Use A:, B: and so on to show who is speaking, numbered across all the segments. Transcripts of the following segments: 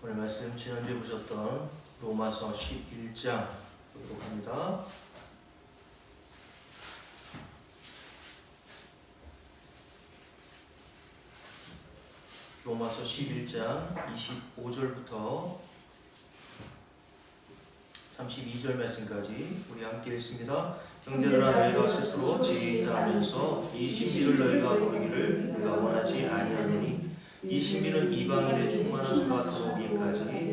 A: 오늘 말씀 지난주에 보셨던 로마서 11장 보도록 합니다. 로마서 11장 25절부터 32절 말씀까지 우리 함께 읽습니다. 형제들아, 너희가 스스로 지혜있다 하면서 이 신비를 너희가 모르기를 우리가 원하지 아니하노니 이 신비는 이방인의 충만한 수가 들어오기까지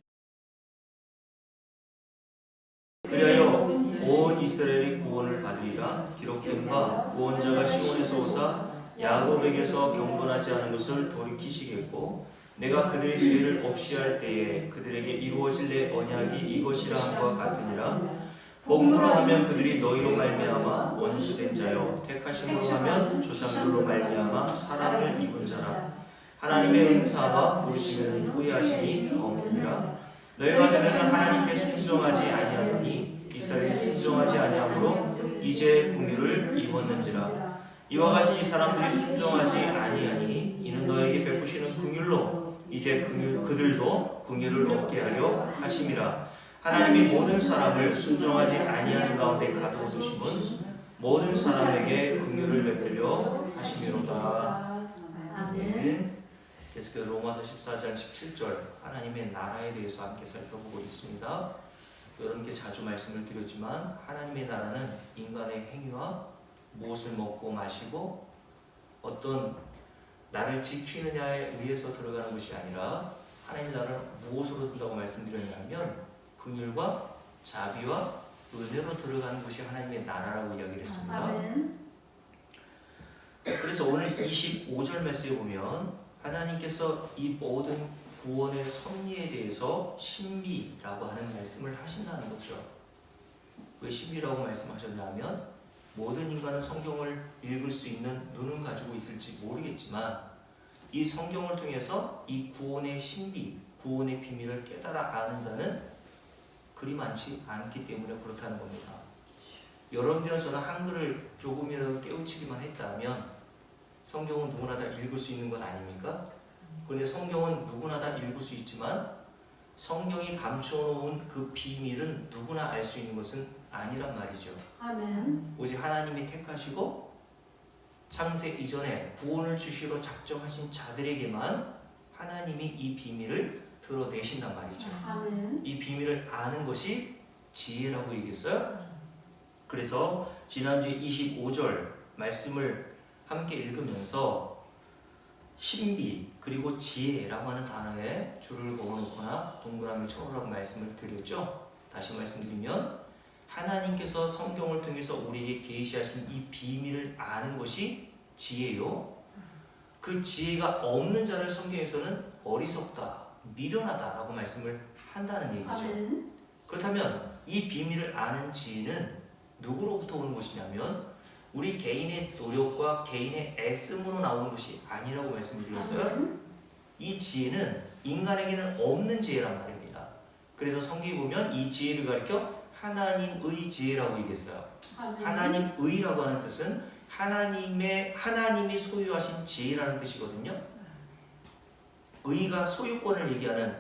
A: 그리하여 온 이스라엘이 구원을 받으리라. 기록된 바 구원자가 시온에서 오사 야곱에게서 경건하지 않은 것을 돌이키시겠고 내가 그들의 죄를 없이 할 때에 그들에게 이루어질 내 언약이 이것이라 함과 같으니라. 복음으로 하면 그들이 너희로 말미암아 원수된 자요 택하심으로 하면 조상들로 말미암아 사랑을 입은 자라. 하나님의 은사와 부르심에는 후회하심이 없느니라. 너희가 전에는 하나님께 순종하지 아니하더니 이스라엘이 순종하지 아니하므로 이제 긍휼을 입었는지라. 이와 같이 이 사람들이 순종하지 아니하니 이는 너에게 베푸시는 긍휼로 이제 그들도 긍휼을 얻게 하려 하심이라. 하나님이 모든 사람을 순종하지 아니하는 가운데 가두어 두심은 모든 사람에게 긍휼을 베풀려 하심이로다. 아멘. 계속해서 로마서 14장 17절 하나님의 나라에 대해서 함께 살펴보고 있습니다. 여러분께 자주 말씀을 드렸지만 하나님의 나라는 인간의 행위와 무엇을 먹고 마시고 어떤 나를 지키느냐에 의해서 들어가는 것이 아니라 하나님의 나라는 무엇으로 든다고 말씀드렸냐면 긍휼과 자비와 은혜로 들어가는 것이 하나님의 나라라고 이야기를 했습니다. 아멘. 그래서 오늘 25절 메시지에 보면 하나님께서 이 모든 구원의 섭리에 대해서 신비라고 하는 말씀을 하신다는 거죠. 왜 신비라고 말씀하셨냐면 모든 인간은 성경을 읽을 수 있는 눈은 가지고 있을지 모르겠지만 이 성경을 통해서 이 구원의 신비, 구원의 비밀을 깨달아 아는 자는 그리 많지 않기 때문에 그렇다는 겁니다. 여러분들은 저는 한글을 조금이라도 깨우치기만 했다면 성경은 누구나 다 읽을 수 있는 것 아닙니까? 그런데 성경은 누구나 다 읽을 수 있지만 성경이 감춰놓은 그 비밀은 누구나 알 수 있는 것은 아니란 말이죠. 아멘. 오직 하나님이 택하시고 창세 이전에 구원을 주시러 작정하신 자들에게만 하나님이 이 비밀을 드러내신단 말이죠. 아멘. 이 비밀을 아는 것이 지혜라고 얘기했어요. 그래서 지난주에 25절 말씀을 함께 읽으면서 신비 그리고 지혜라고 하는 단어에 줄을 그어놓거나 동그라미를 쳐놓으라고 말씀을 드렸죠. 다시 말씀드리면 하나님께서 성경을 통해서 우리에게 계시하신 이 비밀을 아는 것이 지혜요. 그 지혜가 없는 자를 성경에서는 어리석다, 미련하다라고 말씀을 한다는 얘기죠. 아멘. 그렇다면 이 비밀을 아는 지혜는 누구로부터 오는 것이냐면 우리 개인의 노력과 개인의 애씀으로 나오는 것이 아니라고 말씀드렸어요. 이 지혜는 인간에게는 없는 지혜란 말입니다. 그래서 성경에 보면 이 지혜를 가리켜 하나님의 지혜라고 얘기했어요. 하나님의라고 하는 뜻은 하나님이 소유하신 지혜라는 뜻이거든요. 의가 소유권을 얘기하는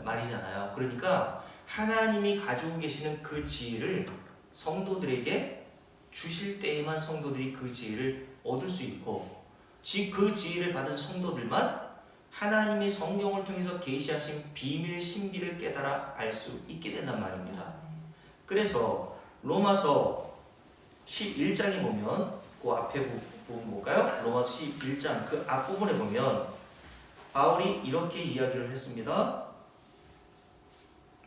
A: 말이잖아요. 그러니까 하나님이 가지고 계시는 그 지혜를 성도들에게 주실 때에만 성도들이 그 지혜를 얻을 수 있고 그 지혜를 받은 성도들만 하나님이 성경을 통해서 계시하신 비밀 신비를 깨달아 알 수 있게 된단 말입니다. 그래서 로마서 11장에 보면 그 앞에 부분 볼까요? 로마서 11장 그 앞부분에 보면 바울이 이렇게 이야기를 했습니다.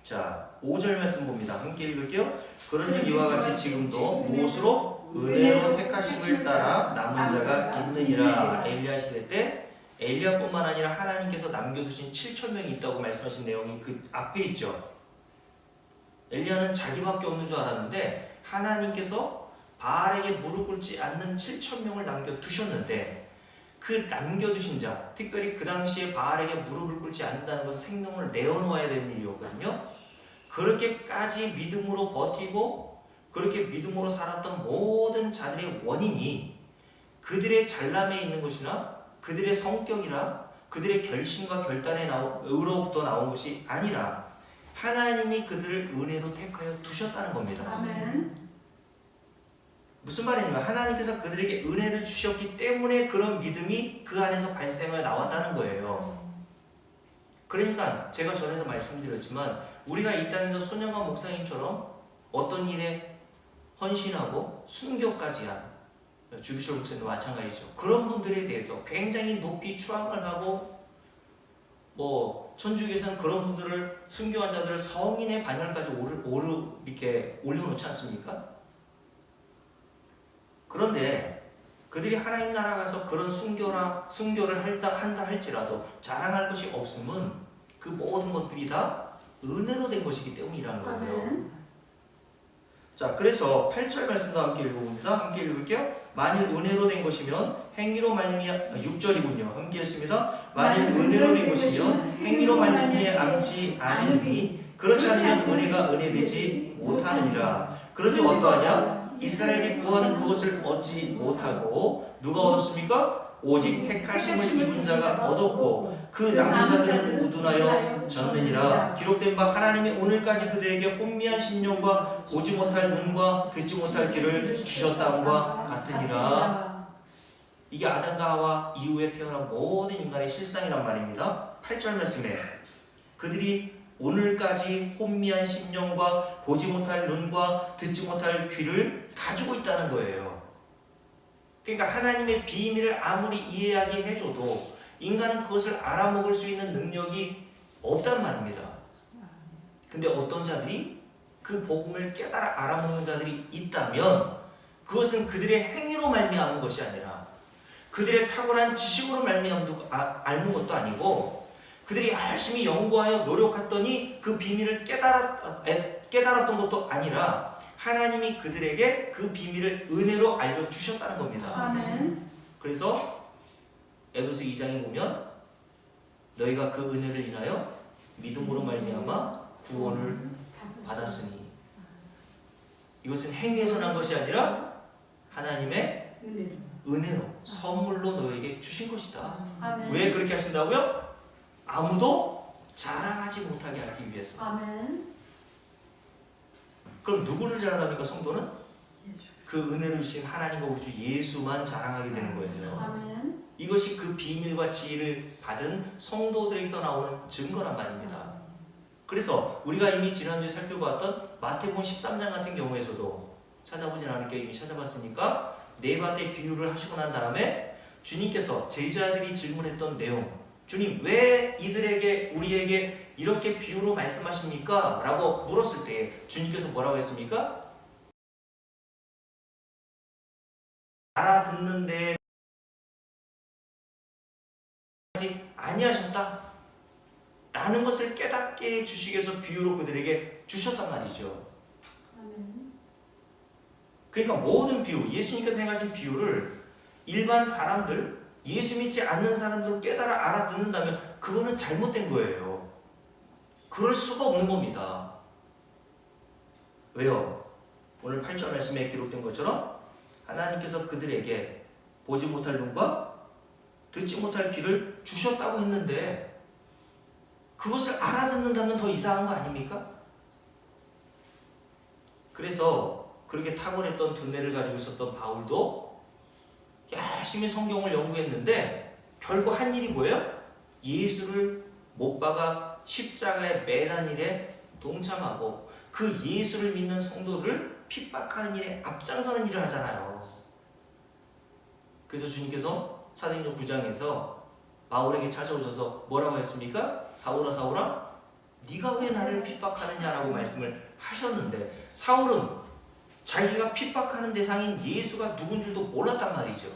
A: 자, 5절 말씀 봅니다. 함께 읽을게요. 그런즉 이와 같이 지금도 무엇으로? 은혜로 택하심을 따라 남은 자가 있느니라. 엘리야 시대 때 엘리야뿐만 아니라 하나님께서 남겨두신 7,000명이 있다고 말씀하신 내용이 그 앞에 있죠. 엘리야는 자기밖에 없는 줄 알았는데 하나님께서 바알에게 무릎 꿇지 않는 7,000명을 남겨두셨는데 그 남겨두신 자, 특별히 그 당시에 바알에게 무릎을 꿇지 않는다는 것은 생명을 내어놓아야 되는 일이었거든요. 그렇게까지 믿음으로 버티고 그렇게 믿음으로 살았던 모든 자들의 원인이 그들의 잘남에 있는 것이나 그들의 성격이라 그들의 결심과 결단에 으로부터 나온 것이 아니라 하나님이 그들을 은혜로 택하여 두셨다는 겁니다.
B: 아멘.
A: 무슨 말이냐면 하나님께서 그들에게 은혜를 주셨기 때문에 그런 믿음이 그 안에서 발생하여 나왔다는 거예요. 그러니까 제가 전에도 말씀드렸지만 우리가 이 땅에서 손영환 목사님처럼 어떤 일에 헌신하고 순교까지 한 주기철 목사님도 마찬가지죠. 그런 분들에 대해서 굉장히 높이 추앙을 하고 천주교에서는 그런 분들을 순교한 자들을 성인의 반열까지 이렇게 올려놓지 않습니까? 그런데 그들이 하나님 나라 가서 그런 순교를 한다 할지라도 자랑할 것이 없음은 그 모든 것들이 다 은혜로 된 것이기 때문이라는 거예요.
B: 아멘.
A: 자, 그래서 8절 말씀도 함께 읽어봅니다. 함께 읽을게요. 만일 은혜로 된 것이면 행위로 말미암아 6절이군요. 함께 읽습니다. 만일 은혜로 된 것이면 행위로 말미암지 않으니 그렇지 않으면 은혜가 은혜되지 못하느니라. 그런즉 어떠하냐? 이스라엘이 구하는 그것을 얻지 못하고 누가 얻었습니까? 오직 택하심을 입은 자가 얻었고 그 남은 자들은 우둔하여 졌느니라. 기록된 바 하나님이 오늘까지 그들에게 혼미한 심령과 보지 못할 눈과 듣지 못할 귀를 주셨다함과 같으니라. 이게 아담과 하와 이후에 태어난 모든 인간의 실상이란 말입니다. 8절 말씀에 그들이 오늘까지 혼미한 심령과 보지 못할 눈과 듣지 못할 귀를 가지고 있다는 거예요. 그러니까 하나님의 비밀을 아무리 이해하게 해줘도 인간은 그것을 알아먹을 수 있는 능력이 없단 말입니다. 근데 어떤 자들이 그 복음을 깨달아 알아먹는 자들이 있다면 그것은 그들의 행위로 말미암은 것이 아니라 그들의 탁월한 지식으로 말미암는 앓는 것도 아니고 그들이 열심히 연구하여 노력했더니 그 비밀을 깨달았던 것도 아니라 하나님이 그들에게 그 비밀을 은혜로 알려주셨다는 겁니다.
B: 아멘.
A: 그래서 에베소 2장에 보면 너희가 그 은혜를 인하여 믿음으로 말미암아 구원을 받았으니 이것은 행위에서 난 것이 아니라 하나님의 은혜로 선물로 너에게 주신 것이다.
B: 아멘.
A: 왜 그렇게 하신다고요? 아무도 자랑하지 못하게 하기 위해서.
B: 아멘.
A: 그럼 누구를 자랑합니까? 성도는? 그 은혜를 주신 하나님과 우리 주 예수만 자랑하게 되는 거예요.
B: 아멘.
A: 이것이 그 비밀과 지혜를 받은 성도들에게서 나오는 증거란 말입니다. 그래서 우리가 이미 지난주에 살펴봤던 마태복음 13장 같은 경우에서도 찾아보진 않을게요. 이미 찾아봤으니까 네 밭의 비유를 하시고 난 다음에 주님께서 제자들이 질문했던 내용, 주님 왜 우리에게 이렇게 비유로 말씀하십니까? 라고 물었을 때 주님께서 뭐라고 했습니까? 알아듣는데 아니하셨다 라는 것을 깨닫게 해주시기 위해서 비유로 그들에게 주셨단 말이죠.
B: 아멘.
A: 그러니까 모든 비유, 예수님께서 행하신 비유를 일반 사람들, 예수 믿지 않는 사람들 깨달아 알아듣는다면 그거는 잘못된 거예요. 그럴 수가 없는 겁니다. 왜요? 오늘 8절 말씀에 기록된 것처럼 하나님께서 그들에게 보지 못할 눈과 듣지 못할 귀를 주셨다고 했는데 그것을 알아듣는다면 더 이상한 거 아닙니까? 그래서 그렇게 탁월했던 두뇌를 가지고 있었던 바울도 열심히 성경을 연구했는데 결국 한 일이 뭐예요? 예수를 못 박아 십자가에 매단 일에 동참하고 그 예수를 믿는 성도를 핍박하는 일에 앞장서는 일을 하잖아요. 그래서 주님께서 사도행전 9장에서 바울에게 찾아오셔서 뭐라고 했습니까? 사울아 사울아 네가 왜 나를 핍박하느냐라고 말씀을 하셨는데 사울은 자기가 핍박하는 대상인 예수가 누군 줄도 몰랐단 말이죠.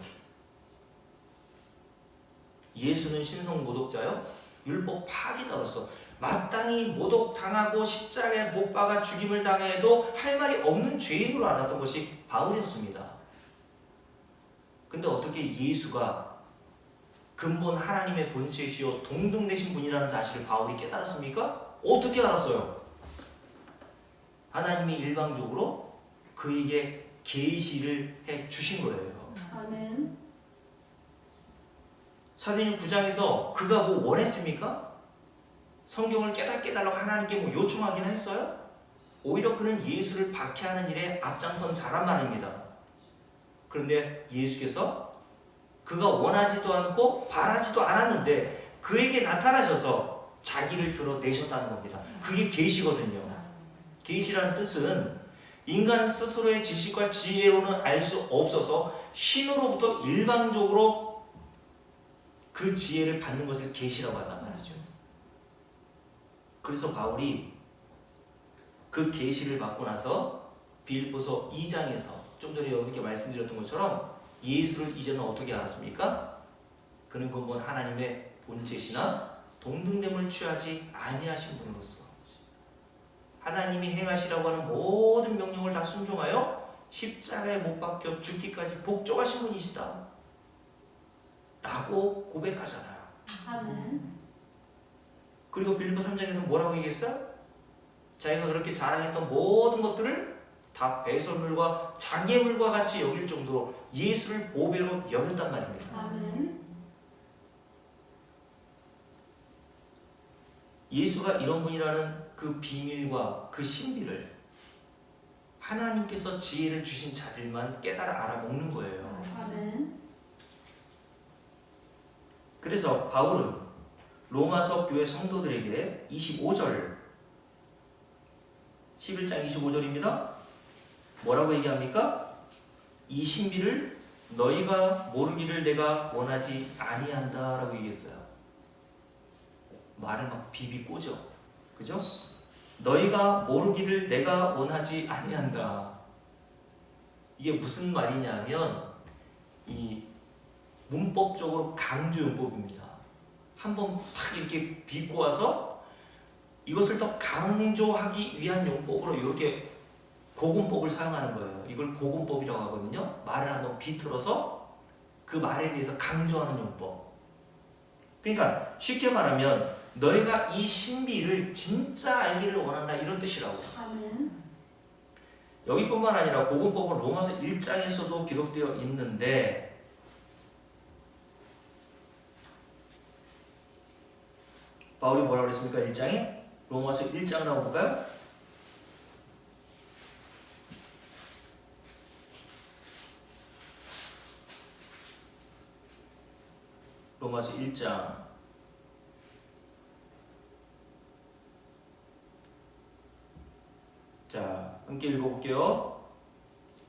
A: 예수는 신성 모독자요 율법 파기자로서 마땅히 모독당하고 십자가에 못 박아 죽임을 당해도 할 말이 없는 죄인으로 알았던 것이 바울이었습니다. 근데 어떻게 예수가 근본 하나님의 본체시요 동등되신 분이라는 사실을 바울이 깨달았습니까? 어떻게 알았어요? 하나님이 일방적으로 그에게 계시를 해 주신 거예요.
B: 아멘.
A: 사도행전 9장에서 그가 뭐 원했습니까? 성경을 깨닫게 해달라고 하나님께 뭐 요청하긴 했어요? 오히려 그는 예수를 박해하는 일에 앞장선 자란 말입니다. 그런데 예수께서 그가 원하지도 않고 바라지도 않았는데 그에게 나타나셔서 자기를 드러내셨다는 겁니다. 그게 계시거든요. 계시라는 뜻은 인간 스스로의 지식과 지혜로는 알 수 없어서 신으로부터 일방적으로 그 지혜를 받는 것을 계시라고 한단 말이죠. 그래서 바울이 그 계시를 받고 나서 빌립보서 2장에서 좀 전에 여러분께 말씀드렸던 것처럼 예수를 이제는 어떻게 알았습니까? 그는 근본 하나님의 본체시나 동등됨을 취하지 아니하신 분으로서 하나님이 행하시라고 하는 모든 명령을 다 순종하여 십자가에 못 박혀 죽기까지 복종하신 분이시다 라고 고백하잖아요.
B: 아멘.
A: 그리고 빌립보 3장에서 뭐라고 얘기했어요? 자기가 그렇게 자랑했던 모든 것들을 다 배설물과 장애물과 같이 여길 정도로 예수를 보배로 여겼단 말입니다.
B: 아멘.
A: 예수가 이런 분이라는 그 비밀과 그 신비를 하나님께서 지혜를 주신 자들만 깨달아 알아먹는 거예요.
B: 아멘.
A: 그래서 바울은 로마서 교회 성도들에게 25절 11장 25절입니다. 뭐라고 얘기합니까? 이 신비를 너희가 모르기를 내가 원하지 아니한다 라고 얘기했어요. 말을 막 비비꼬죠. 그죠? 너희가 모르기를 내가 원하지 아니한다. 이게 무슨 말이냐면 이 문법적으로 강조용법입니다. 한번 탁 이렇게 비꼬 와서 이것을 더 강조하기 위한 용법으로 이렇게 고군법을 사용하는 거예요. 이걸 고군법이라고 하거든요. 말을 한번 비틀어서 그 말에 대해서 강조하는 용법. 그러니까 쉽게 말하면 너희가 이 신비를 진짜 알기를 원한다 이런 뜻이라고.
B: 아멘.
A: 여기뿐만 아니라 고군법은 로마서 1장에서도 기록되어 있는데 바울이 뭐라고 그랬습니까? 1장에? 로마서 1장을 한번 볼까요? 로마서 1장 자, 함께 읽어볼게요.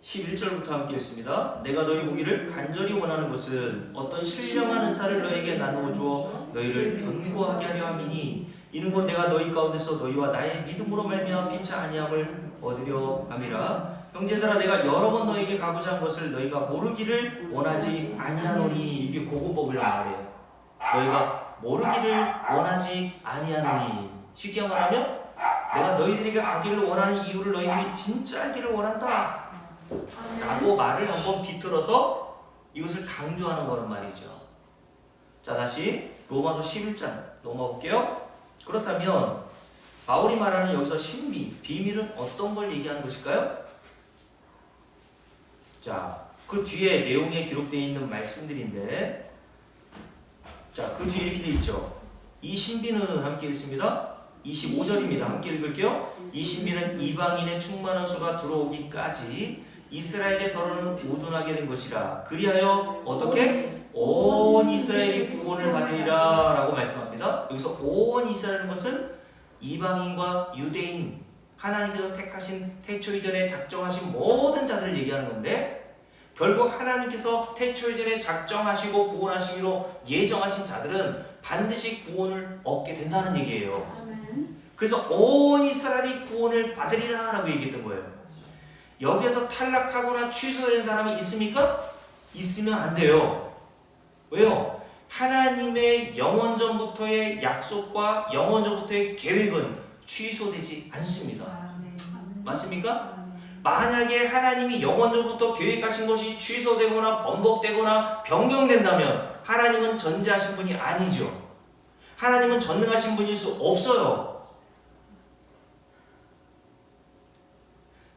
A: 11절부터 함께 읽습니다. 내가 너희 보기를 간절히 원하는 것은 어떤 신령한 은사를 너희에게 나누어 주어 너희를 견고하게 하려 함이니 이는 곧 내가 너희 가운데서 너희와 나의 믿음으로 말미암아 피차 아니함을 얻으려 함이라. 형제들아 내가 여러 번 너희에게 가고자 한 것을 너희가 모르기를 원하지 아니하노니. 이게 고고법이란 말이에요. 너희가 모르기를 원하지 아니하노니. 쉽게 말하면 내가 너희들에게 가기를 원하는 이유를 너희들이 진짜 알기를 원한다 라고 말을 한번 비틀어서 이것을 강조하는 거란 말이죠. 자, 다시 로마서 11장 넘어볼게요. 그렇다면 바울이 말하는 여기서 신비, 비밀은 어떤 걸 얘기하는 것일까요? 자, 그 뒤에 내용에 기록되어 있는 말씀들인데, 자, 그 뒤에 이렇게 되어 있죠. 이 신비는 함께 읽습니다. 25절입니다. 함께 읽을게요. 이 신비는 이방인의 충만한 수가 들어오기까지 이스라엘의 더러는 우둔하게 된 것이라. 그리하여 어떻게? 온 이스라엘이 구원을 받으리라 라고 말씀합니다. 여기서 온 이스라엘은 것은 이방인과 유대인, 하나님께서 택하신 태초 이전에 작정하신 모든 자들을 얘기하는 건데, 결국 하나님께서 태초 이전에 작정하시고 구원하시기로 예정하신 자들은 반드시 구원을 얻게 된다는 얘기예요.
B: 아멘.
A: 그래서 온 이스라엘이 구원을 받으리라 라고 얘기했던 거예요. 여기에서 탈락하거나 취소된 사람이 있습니까? 있으면 안 돼요. 왜요? 하나님의 영원전부터의 약속과 영원전부터의 계획은 취소되지 않습니다.
B: 아멘.
A: 맞습니까?
B: 아멘.
A: 만약에 하나님이 영원전부터 계획하신 것이 취소되거나 번복되거나 변경된다면 하나님은 전지하신 분이 아니죠. 하나님은 전능하신 분일 수 없어요.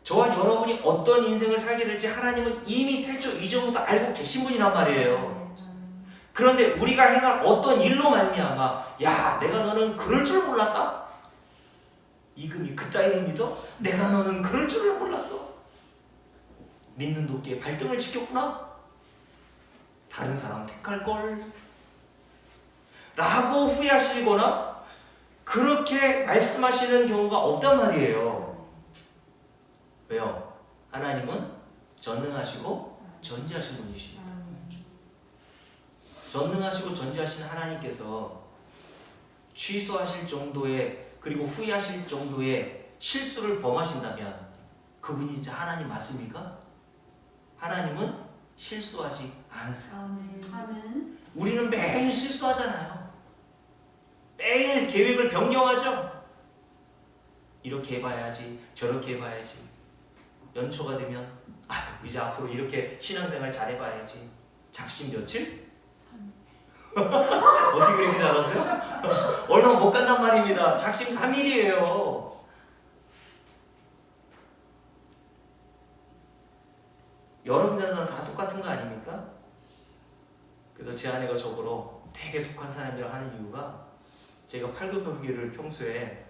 A: 저와 여러분이 어떤 인생을 살게 될지 하나님은 이미 태초 이전부터 알고 계신 분이란 말이에요. 그런데 우리가 행할 어떤 일로 말미암아 야 내가 너는 그럴 줄 몰랐다. 이금이 그따위를 믿어? 내가 너는 그럴 줄을 몰랐어. 믿는 도끼에 발등을 지켰구나. 다른 사람 택할걸 라고 후회하시거나 그렇게 말씀하시는 경우가 없단 말이에요. 왜요? 하나님은 전능하시고 전지하신 분이십니다. 전능하시고 전지하신 하나님께서 취소하실 정도의 그리고 후회하실 정도의 실수를 범하신다면 그분이 이제 하나님 맞습니까? 하나님은 실수하지 않으세요.
B: 아멘.
A: 우리는 매일 실수하잖아요. 매일 계획을 변경하죠. 이렇게 해봐야지 저렇게 해봐야지. 연초가 되면 이제 앞으로 이렇게 신앙생활 잘해봐야지. 작심 며칠? 어떻게 그렇게 잘하세요? 얼마 못 간단 말입니다. 작심 3일이에요. 여러분들은 다 똑같은 거 아닙니까? 그래서 제 아내가 저보러 되게 독한 사람이라고 하는 이유가 제가 팔굽혀펴기를 평소에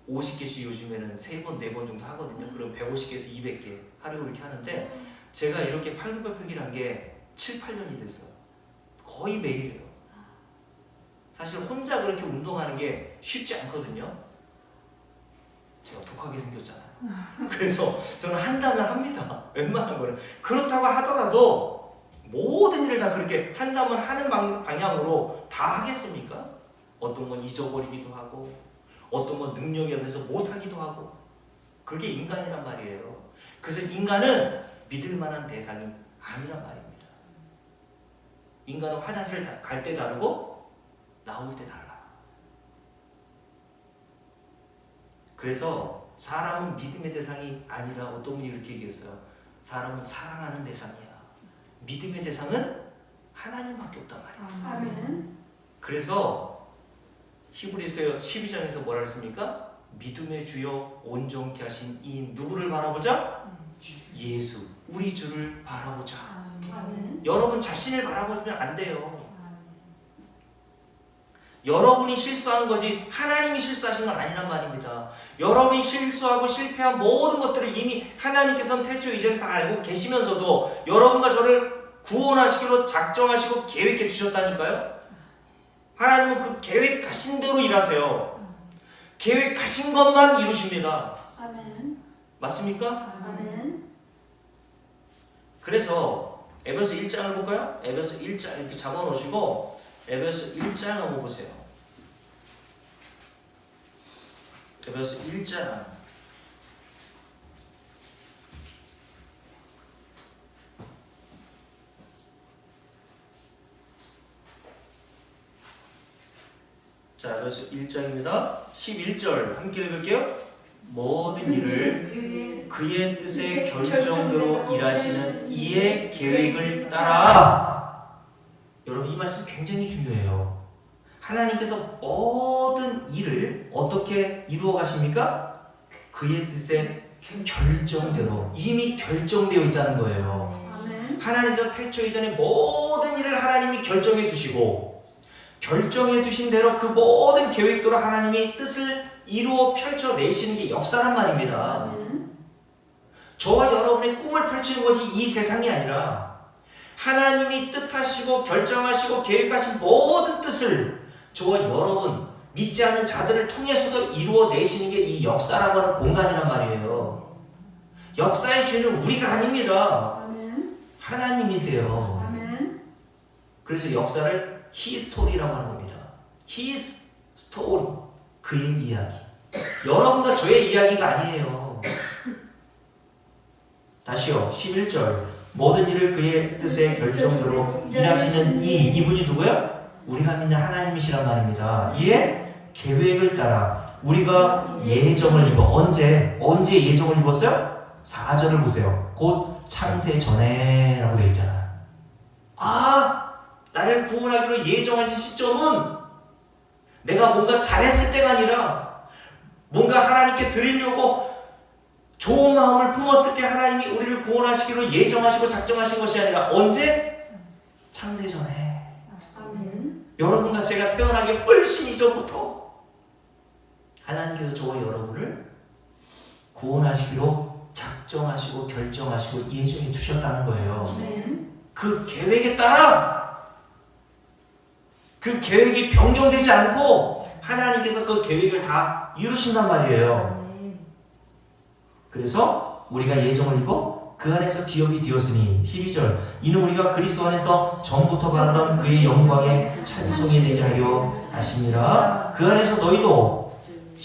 A: 50개씩 요즘에는 3번, 4번 정도 하거든요. 그럼 150개에서 200개 하루에 이렇게 하는데 제가 이렇게 팔굽혀펴기를 한 게 7, 8년이 됐어요. 거의 매일이에요. 사실 혼자 그렇게 운동하는 게 쉽지 않거든요. 제가 독하게 생겼잖아요. 그래서 저는 한다면 합니다. 웬만한 거는. 그렇다고 하더라도 모든 일을 다 그렇게 한다면 하는 방향으로 다 하겠습니까? 어떤 건 잊어버리기도 하고 어떤 건 능력이 없어서 못하기도 하고 그게 인간이란 말이에요. 그래서 인간은 믿을 만한 대상이 아니란 말입니다. 인간은 화장실 갈 때 다르고 나올 때 달라. 그래서 사람은 믿음의 대상이 아니라 어떤 분이 이렇게 얘기했어요. 사람은 사랑하는 대상이야. 믿음의 대상은 하나님밖에 없단 말이야.
B: 아멘.
A: 그래서 히브리서 12장에서 뭐라 했습니까? 믿음의 주여 온전케 하신 이인 누구를 바라보자? 예수, 우리 주를 바라보자.
B: 아멘.
A: 여러분 자신을 바라보면 안 돼요. 여러분이 실수한 거지 하나님이 실수하신 건 아니란 말입니다. 여러분이 실수하고 실패한 모든 것들을 이미 하나님께서는 태초 이전에 다 알고 계시면서도 여러분과 저를 구원하시기로 작정하시고 계획해 주셨다니까요. 하나님은 그 계획하신 대로 일하세요. 계획하신 것만 이루십니다.
B: 아멘.
A: 맞습니까?
B: 아멘.
A: 그래서 에베소 1장을 볼까요? 에베소 1장 이렇게 잡아놓으시고 에베소 1장 한번 보세요. 에베소 1장 자, 에베소 1장입니다. 11절 함께 읽을게요. 모든 일을 그의 뜻의 결정대로 일하시는 이의 계획을 따라. 여러분 이 말씀 굉장히 중요해요. 하나님께서 모든 일을 어떻게 이루어 가십니까? 그의 뜻의 결정대로 이미 결정되어 있다는 거예요.
B: 아멘.
A: 하나님께서 태초 이전에 모든 일을 하나님이 결정해 두시고 결정해 두신 대로 그 모든 계획대로 하나님이 뜻을 이루어 펼쳐내시는 게 역사란 말입니다.
B: 아멘.
A: 저와 여러분의 꿈을 펼치는 것이 이 세상이 아니라 하나님이 뜻하시고 결정하시고 계획하신 모든 뜻을 저와 여러분 믿지 않는 자들을 통해서도 이루어내시는 게 이 역사라고 하는 공간이란 말이에요. 역사의 주인은 우리가 아닙니다.
B: 아멘.
A: 하나님이세요.
B: 아멘.
A: 그래서 역사를 히스토리라고 하는 겁니다. His story, 그의 이야기. 여러분과 저의 이야기가 아니에요. 다시요. 11절 모든 일을 그의 뜻의 결정대로 일하시는 이분이 누구예요? 우리가 믿는 하나님이시란 말입니다. 이에 계획을 따라 우리가 예정을 입어 언제 예정을 입었어요? 4절을 보세요. 곧 창세 전에 라고 되어 있잖아요. 나를 구원하기로 예정하신 시점은 내가 뭔가 잘했을 때가 아니라 뭔가 하나님께 드리려고 좋은 마음을 품었을 때 하나님이 우리를 구원하시기로 예정하시고 작정하신 것이 아니라 언제? 창세 전에. 여러분과 제가 태어나기 훨씬 이전부터 하나님께서 저와 여러분을 구원하시기로 작정하시고 결정하시고 예정해 두셨다는 거예요.
B: 아멘.
A: 그 계획에 따라 그 계획이 변경되지 않고 하나님께서 그 계획을 다 이루신단 말이에요. 그래서 우리가 예정을 입고 그 안에서 기업이 되었으니 12절 이는 우리가 그리스도 안에서 전부터 바라던 그의 영광에 찬송이 되게 하려 하심이라. 그 안에서 너희도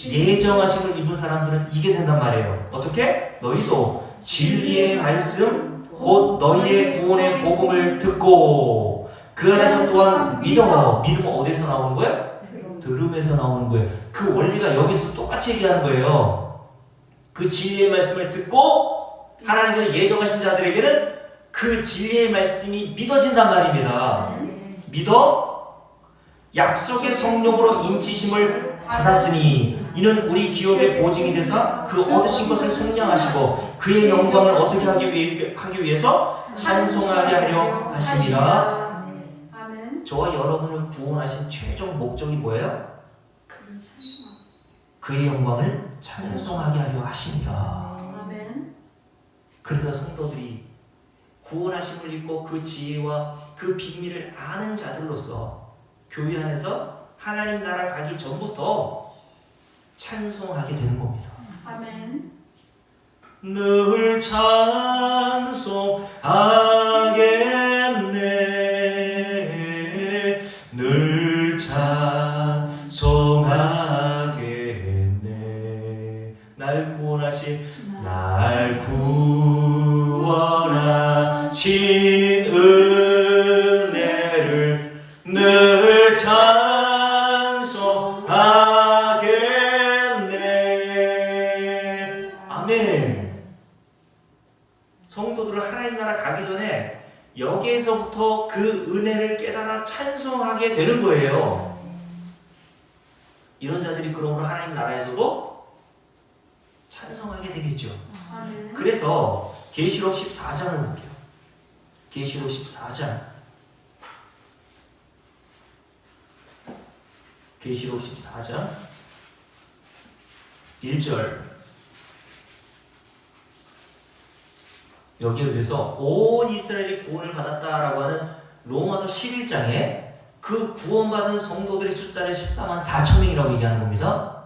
A: 예정하심을 입은 사람들은 이게 된단 말이에요. 어떻게? 너희도 진리의 말씀 곧 너희의 구원의 복음을 듣고 그 안에서 또한 믿어. 믿음은 어디서 나오는 거예요? 들음에서 나오는 거예요. 그 원리가 여기서 똑같이 얘기하는 거예요. 그 진리의 말씀을 듣고 하나님께서 예정하신 자들에게는 그 진리의 말씀이 믿어진단 말입니다. 믿어 약속의 성령으로 인치심을 받았으니 이는 우리 기업의 보증이 되사 그 얻으신 것을 속량하시고 그의 영광을 어떻게 하기 위해서 찬송하게 하려 하심이라.
B: 아멘.
A: 저와 여러분을 구원하신 최종 목적이 뭐예요? 그의 영광을 찬송하게 하려 하심이라.
B: 아멘.
A: 그러다 성도들이 구원하심을 입고 그 지혜와 그 비밀을 아는 자들로서 교회 안에서 하나님 나라 가기 전부터 찬송하게 되는 겁니다.
B: 아멘.
A: 늘 찬송하겠네. 늘 찬송하겠네. 날 구원하신 은혜를 늘 찬송하겠네. 아멘. 성도들은 하나님 나라 가기 전에 여기에서부터 그 은혜를 깨달아 찬송하게 되는 거예요. 이런 자들이 그러므로 하나님 나라에서도 찬송하게 되겠죠.
B: 아멘.
A: 그래서 계시록 14장을 볼게요. 계시록 14장. 계시록 14장 1절. 여기에 그래서 온 이스라엘이 구원을 받았다라고 하는 로마서 11장에 그 구원받은 성도들의 숫자를 14만 4천 명이라고 얘기하는 겁니다.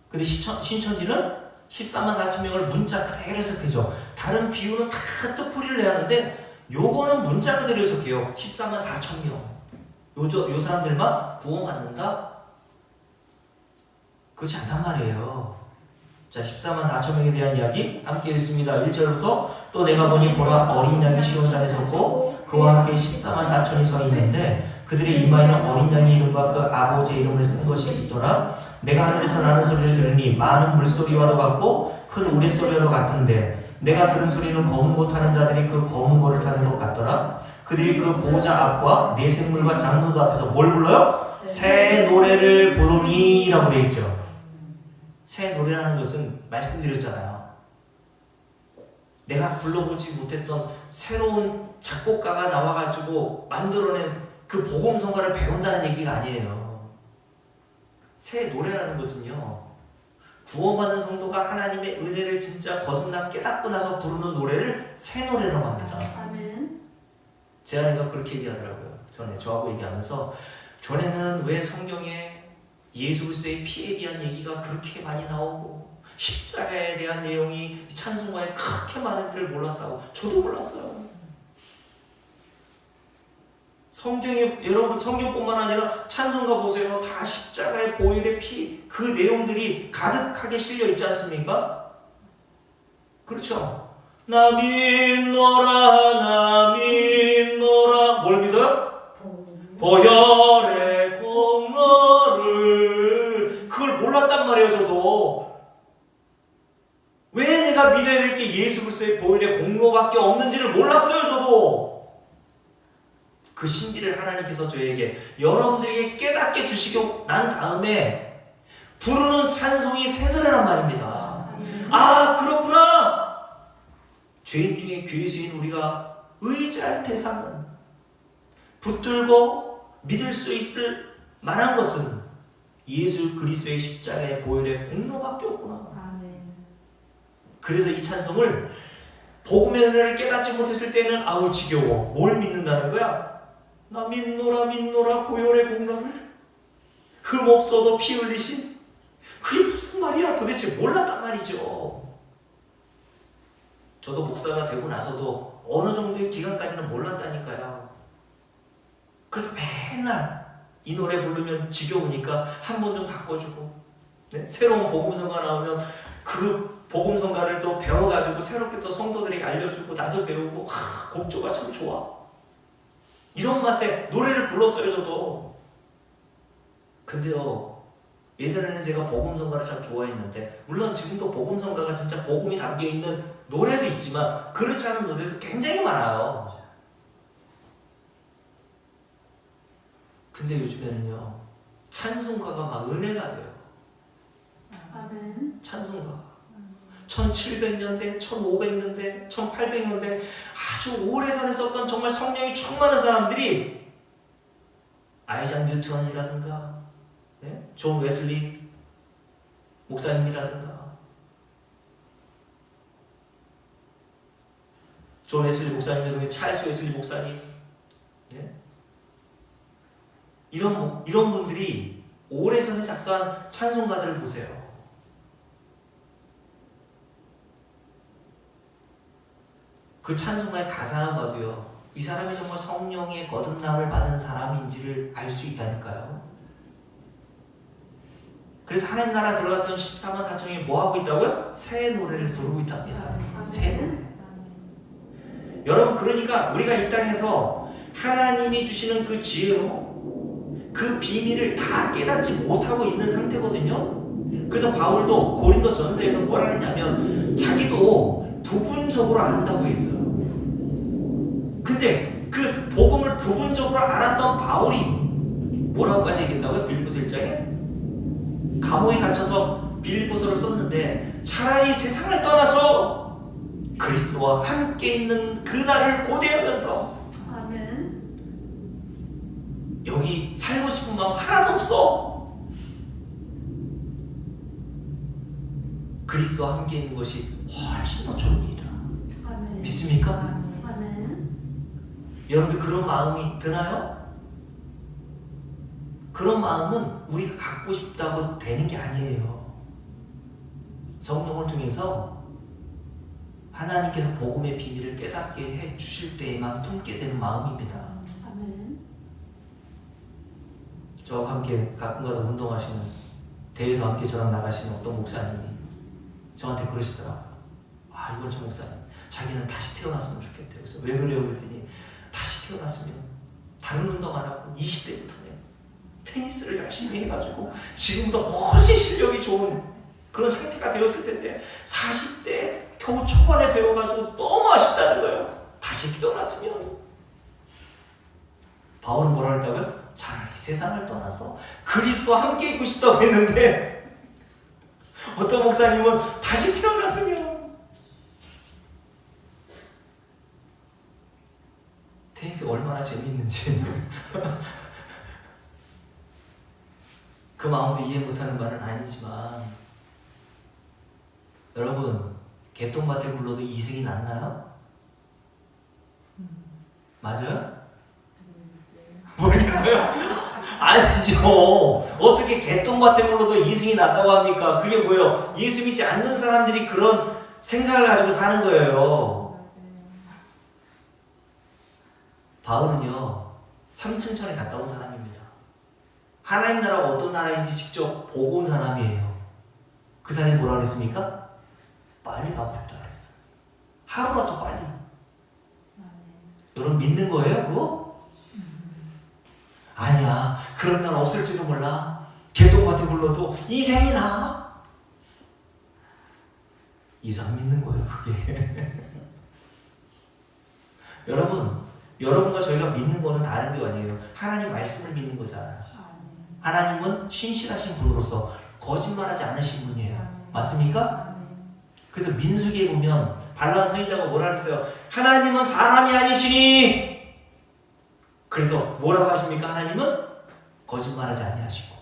A: 근데 신천지는 14만 4천 명을 문자 그대로 해석해줘. 다른 비유는 다 뜻풀이를 해야 하는데 요거는 문자 그대로 해석해요. 14만 4천 명. 요 사람들만 구원받는다? 그렇지 않단 말이에요. 자, 14만 4천 명에 대한 이야기 함께 읽습니다. 1절부터 또 내가 보니 보라 어린 양이 시온산에 섰고 그와 함께 14만 4천이 서 있는데 그들의 이마에는 어린 양의 이름과 그 아버지의 이름을 쓴 것이 있더라. 내가 하늘에서 나는 소리를 들으니 많은 물소리와도 같고 큰 우레소리와도 같은데 내가 들은 소리는 검은 고 타는 자들이 그 검은 고를 타는 것 같더라. 그들이 그 보호자 앞과 네 생물과 장로도 앞에서 뭘 불러요? 새 노래를 부르니 라고 되어 있죠. 새 노래라는 것은 말씀드렸잖아요. 내가 불러보지 못했던 새로운 작곡가가 나와가지고 만들어낸 그 복음성가를 배운다는 얘기가 아니에요. 새 노래라는 것은요, 구원받은 성도가 하나님의 은혜를 진짜 거듭나 깨닫고 나서 부르는 노래를 새 노래라고 합니다.
B: 아멘.
A: 제 아내가 그렇게 얘기하더라고요. 전에 저하고 얘기하면서 전에는 왜 성경에 예수 그리스도의 피에 대한 얘기가 그렇게 많이 나오고 십자가에 대한 내용이 찬송가에 그렇게 많은지를 몰랐다고. 저도 몰랐어요. 성경에 여러분 성경뿐만 아니라 찬송가 보세요. 다 십자가의 보혈의 피 그 내용들이 가득하게 실려 있지 않습니까? 그렇죠. 나 믿노라 뭘 믿어요? 보혈의 공로를. 그걸 몰랐단 말이에요. 저도 왜 내가 믿어야 될 게 예수 그리스도의 보혈의 공로밖에 없는지를 몰랐어요. 저도 그 신비를 하나님께서 저에게 여러분들에게 깨닫게 주시고 난 다음에 부르는 찬송이 새 노래란 말입니다. 아, 그렇구나. 죄인 중에 괴수인 우리가 의지할 대상은 붙들고 믿을 수 있을 말한 것은 예수 그리스도의 십자가의 보혈의 공로밖에 없구나.
B: 아멘.
A: 그래서 이 찬송을 복음의 은혜를 깨닫지 못했을 때는 아우 지겨워. 뭘 믿는다는 거야? 나 믿노라 믿노라 보혈의 공로를 흠 없어도 피 흘리신 그게 무슨 말이야? 도대체 몰랐단 말이죠. 저도 목사가 되고 나서도 어느 정도의 기간까지는 몰랐다니까요. 그래서 맨날 이 노래 부르면 지겨우니까 한 번 좀 바꿔주고, 네? 새로운 복음성가 나오면 그 복음성가를 또 배워가지고 새롭게 또 성도들에게 알려주고 나도 배우고 곡조가 참 좋아. 이런 맛에 노래를 불렀어요 저도. 근데요 예전에는 제가 복음성가를 참 좋아했는데, 물론 지금도 복음성가가 진짜 복음이 담겨있는 노래도 있지만 그렇지 않은 노래도 굉장히 많아요. 근데 요즘에는요 찬송가가 막 은혜가 돼요.
B: 아멘.
A: 찬송가 1700년대, 1500년대, 1800년대 아주 오래전에 썼던 정말 성령이 충만한 사람들이 아이작 뉴턴이라든가, 네? 존 웨슬리 목사님이라든가, 존 웨슬리 목사님이라든가 찰스 웨슬리 목사님, 네? 이런 분들이 오래전에 작사한 찬송가들을 보세요. 그 찬송가의 가사만 봐도요 이 사람이 정말 성령의 거듭남을 받은 사람인지를 알 수 있다니까요. 그래서 하나님 나라 들어갔던 14만 4천이 뭐 하고 있다고요? 새 노래를 부르고 있답니다. 새 노래. 여러분, 그러니까 우리가 이 땅에서 하나님이 주시는 그 지혜로 그 비밀을 다 깨닫지 못하고 있는 상태거든요. 그래서 바울도 고린도 전서에서 뭐라 했냐면 자기도 부분적으로 안다고 했어요. 근데 그 복음을 부분적으로 알았던 바울이 뭐라고까지 얘기했다고요? 빌립보서 1장에 감옥에 갇혀서 빌립보서를 썼는데 차라리 세상을 떠나서 그리스도와 함께 있는 그날을 고대하면서
B: 아멘.
A: 여기 살고 싶은 마음 하나도 없어. 그리스도와 함께 있는 것이 훨씬 더 좋은 일이다.
B: 아멘.
A: 믿습니까?
B: 아멘.
A: 여러분들 그런 마음이 드나요? 그런 마음은 우리가 갖고 싶다고 되는 게 아니에요. 성령을 통해서 하나님께서 복음의 비밀을 깨닫게 해 주실 때에만 품게 되는 마음입니다.
B: 아멘.
A: 저와 함께 가끔가다 운동하시는, 대회도 함께 저랑 나가시는 어떤 목사님이 저한테 그러시더라고요. 아, 이번 저 목사님 자기는 다시 태어났으면 좋겠대요. 그래서 왜 그래요? 그랬더니 다시 태어났으면 다른 운동 안 하고 20대부터는 테니스를 열심히 해가지고 지금도 훨씬 실력이 좋은 그런 상태가 되었을 텐데 40대 겨우 초반에 배워가지고 너무 아쉽다는 거예요. 다시 태어났으면. 바울은 뭐라 그랬다고요? 차라리 세상을 떠나서 그리스도와 함께 있고 싶다고 했는데 어떤 목사님은 다시 태어났으면. 테니스가 얼마나 재밌는지 그 마음도 이해 못하는 말은 아니지만, 여러분 개똥밭에 굴러도 이승이 낫나요? 맞아요? 모르겠어요? 아니죠. 어떻게 개똥밭에 굴러도 이승이 낫다고 합니까? 그게 뭐예요? 예수 믿지 않는 사람들이 그런 생각을 가지고 사는 거예요. 바울은요 3층천에 갔다 온 사람입니다. 하나님 나라가 어떤 나라인지 직접 보고 온 사람이에요. 그 사람이 뭐라 그랬습니까? 빨리 가고 싶다 그랬어요. 하루라도 빨리. 여러분 믿는 거예요 그거? 아니야, 그런 날 없을지도 몰라. 개똥밭에 굴러도 이생이 나. 이상 믿는 거예요 그게. 여러분과 저희가 믿는 거는 다른 게 아니에요. 하나님 말씀을 믿는 거잖아요. 하나님은 신실하신 분으로서 거짓말하지 않으신 분이에요. 맞습니까? 그래서 민수기에 보면 발람 선지자가 뭐라 그랬어요? 하나님은 사람이 아니시니. 그래서 뭐라고 하십니까? 하나님은 거짓말하지 아니하시고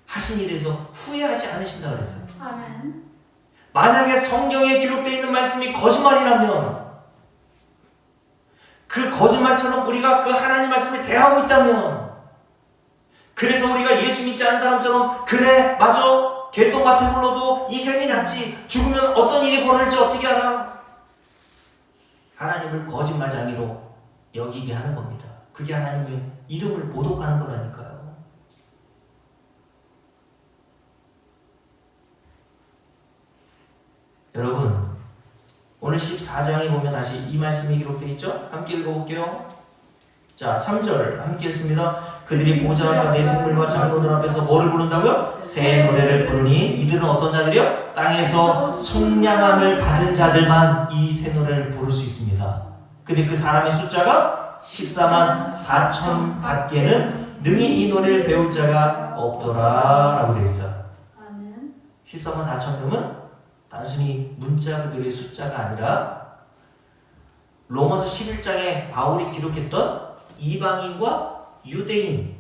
A: 하신 일에 대해서 후회하지 않으신다 그랬어요.
B: 아멘.
A: 만약에 성경에 기록되어 있는 말씀이 거짓말이라면, 그 거짓말처럼 우리가 그 하나님 말씀을 대하고 있다면, 그래서 우리가 예수 믿지 않은 사람처럼 그래 맞아 개똥밭에 굴러도 이 생이 낫지, 죽으면 어떤 일이 벌어질지 어떻게 알아? 하나님을 거짓말쟁이로 여기게 하는 겁니다. 그게 하나님의 이름을 모독하는 거라니까요. 여러분, 오늘 14장에 보면 다시 이 말씀이 기록되어 있죠? 함께 읽어볼게요. 자, 3절 함께 읽습니다. 그들이 보좌와 내생물과 장로들 앞에서 뭐를 부른다고요? 새 노래를 부르니 이들은 어떤 자들이요? 땅에서 속량함을 받은 자들만 이 새 노래를 부를 수 있습니다. 근데 그 사람의 숫자가 14만 4천 밖에는 능히 이 노래를 배울 자가 없더라 라고 되어 있어요.
B: 아멘.
A: 14만 4천 명은 단순히 문자 그들의 숫자가 아니라 로마서 11장에 바울이 기록했던 이방인과 유대인,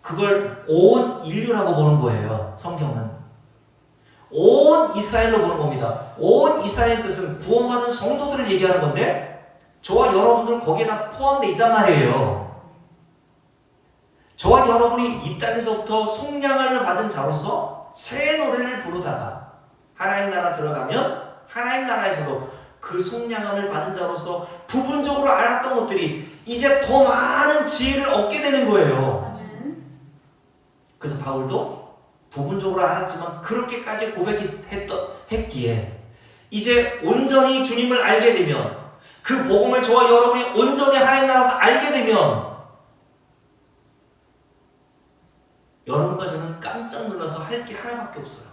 A: 그걸 온 인류라고 보는 거예요. 성경은 온 이스라엘로 보는 겁니다. 온 이스라엘의 뜻은 구원받은 성도들을 얘기하는 건데, 저와 여러분들 거기에 다 포함되어 있단 말이에요. 저와 여러분이 이 땅에서부터 속량을 받은 자로서 새 노래를 부르다가 하나님 나라 들어가면 하나님 나라에서도 그 속량함을 받은 자로서 부분적으로 알았던 것들이 이제 더 많은 지혜를 얻게 되는 거예요.
B: 아멘.
A: 그래서 바울도 부분적으로 알았지만 그렇게까지 고백했기에 이제 온전히 주님을 알게 되면, 그 복음을 저와 여러분이 온전히 하나님 나라에서 알게 되면 여러분과 저는 깜짝 놀라서 할 게 하나밖에 없어요.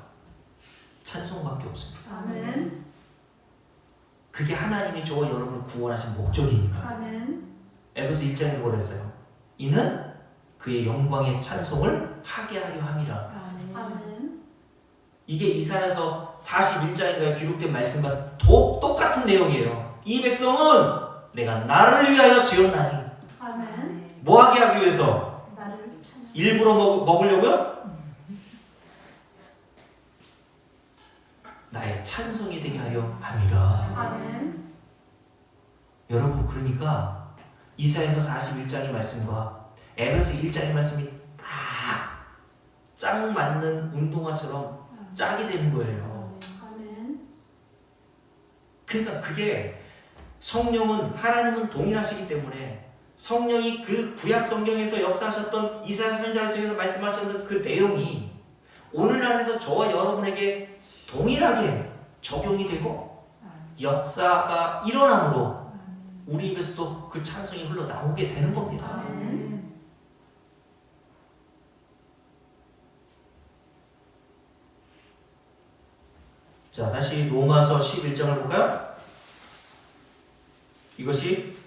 A: 찬송밖에 없습니다.
B: 아멘.
A: 그게 하나님이 저와 여러분을 구원하신 목적이니까.
B: 아멘.
A: 에베소 1장에서 그랬어요. 이는 그의 영광의 찬송을 하게 하려 함이라.
B: 아멘.
A: 이게 이사야서 41장에 기록된 말씀과 똑같은 내용이에요. 이 백성은 내가 나를 위하여 지었나니.
B: 아멘.
A: 뭐하게 하기 위해서?
B: 나를 찬.
A: 일부러 먹으려고요? 나의 찬송이 되게 하려 함이라.
B: 아멘.
A: 여러분, 그러니까 이사야서 41장의 말씀과 에베소 1장의 말씀이 딱 맞는 운동화처럼 짝이 되는 거예요.
B: 아멘.
A: 그러니까 그게 성령은, 하나님은 동일하시기 때문에 성령이 그 구약 성경에서 역사하셨던 이사야 선지자를 통해서 말씀하셨던 그 내용이 오늘날에도 저와 여러분에게 동일하게 적용이 되고 역사가 일어남으로 우리 입에서도 그 찬송이 흘러나오게 되는 겁니다.
B: 아멘.
A: 자, 다시 로마서 11장을 볼까요? 이것이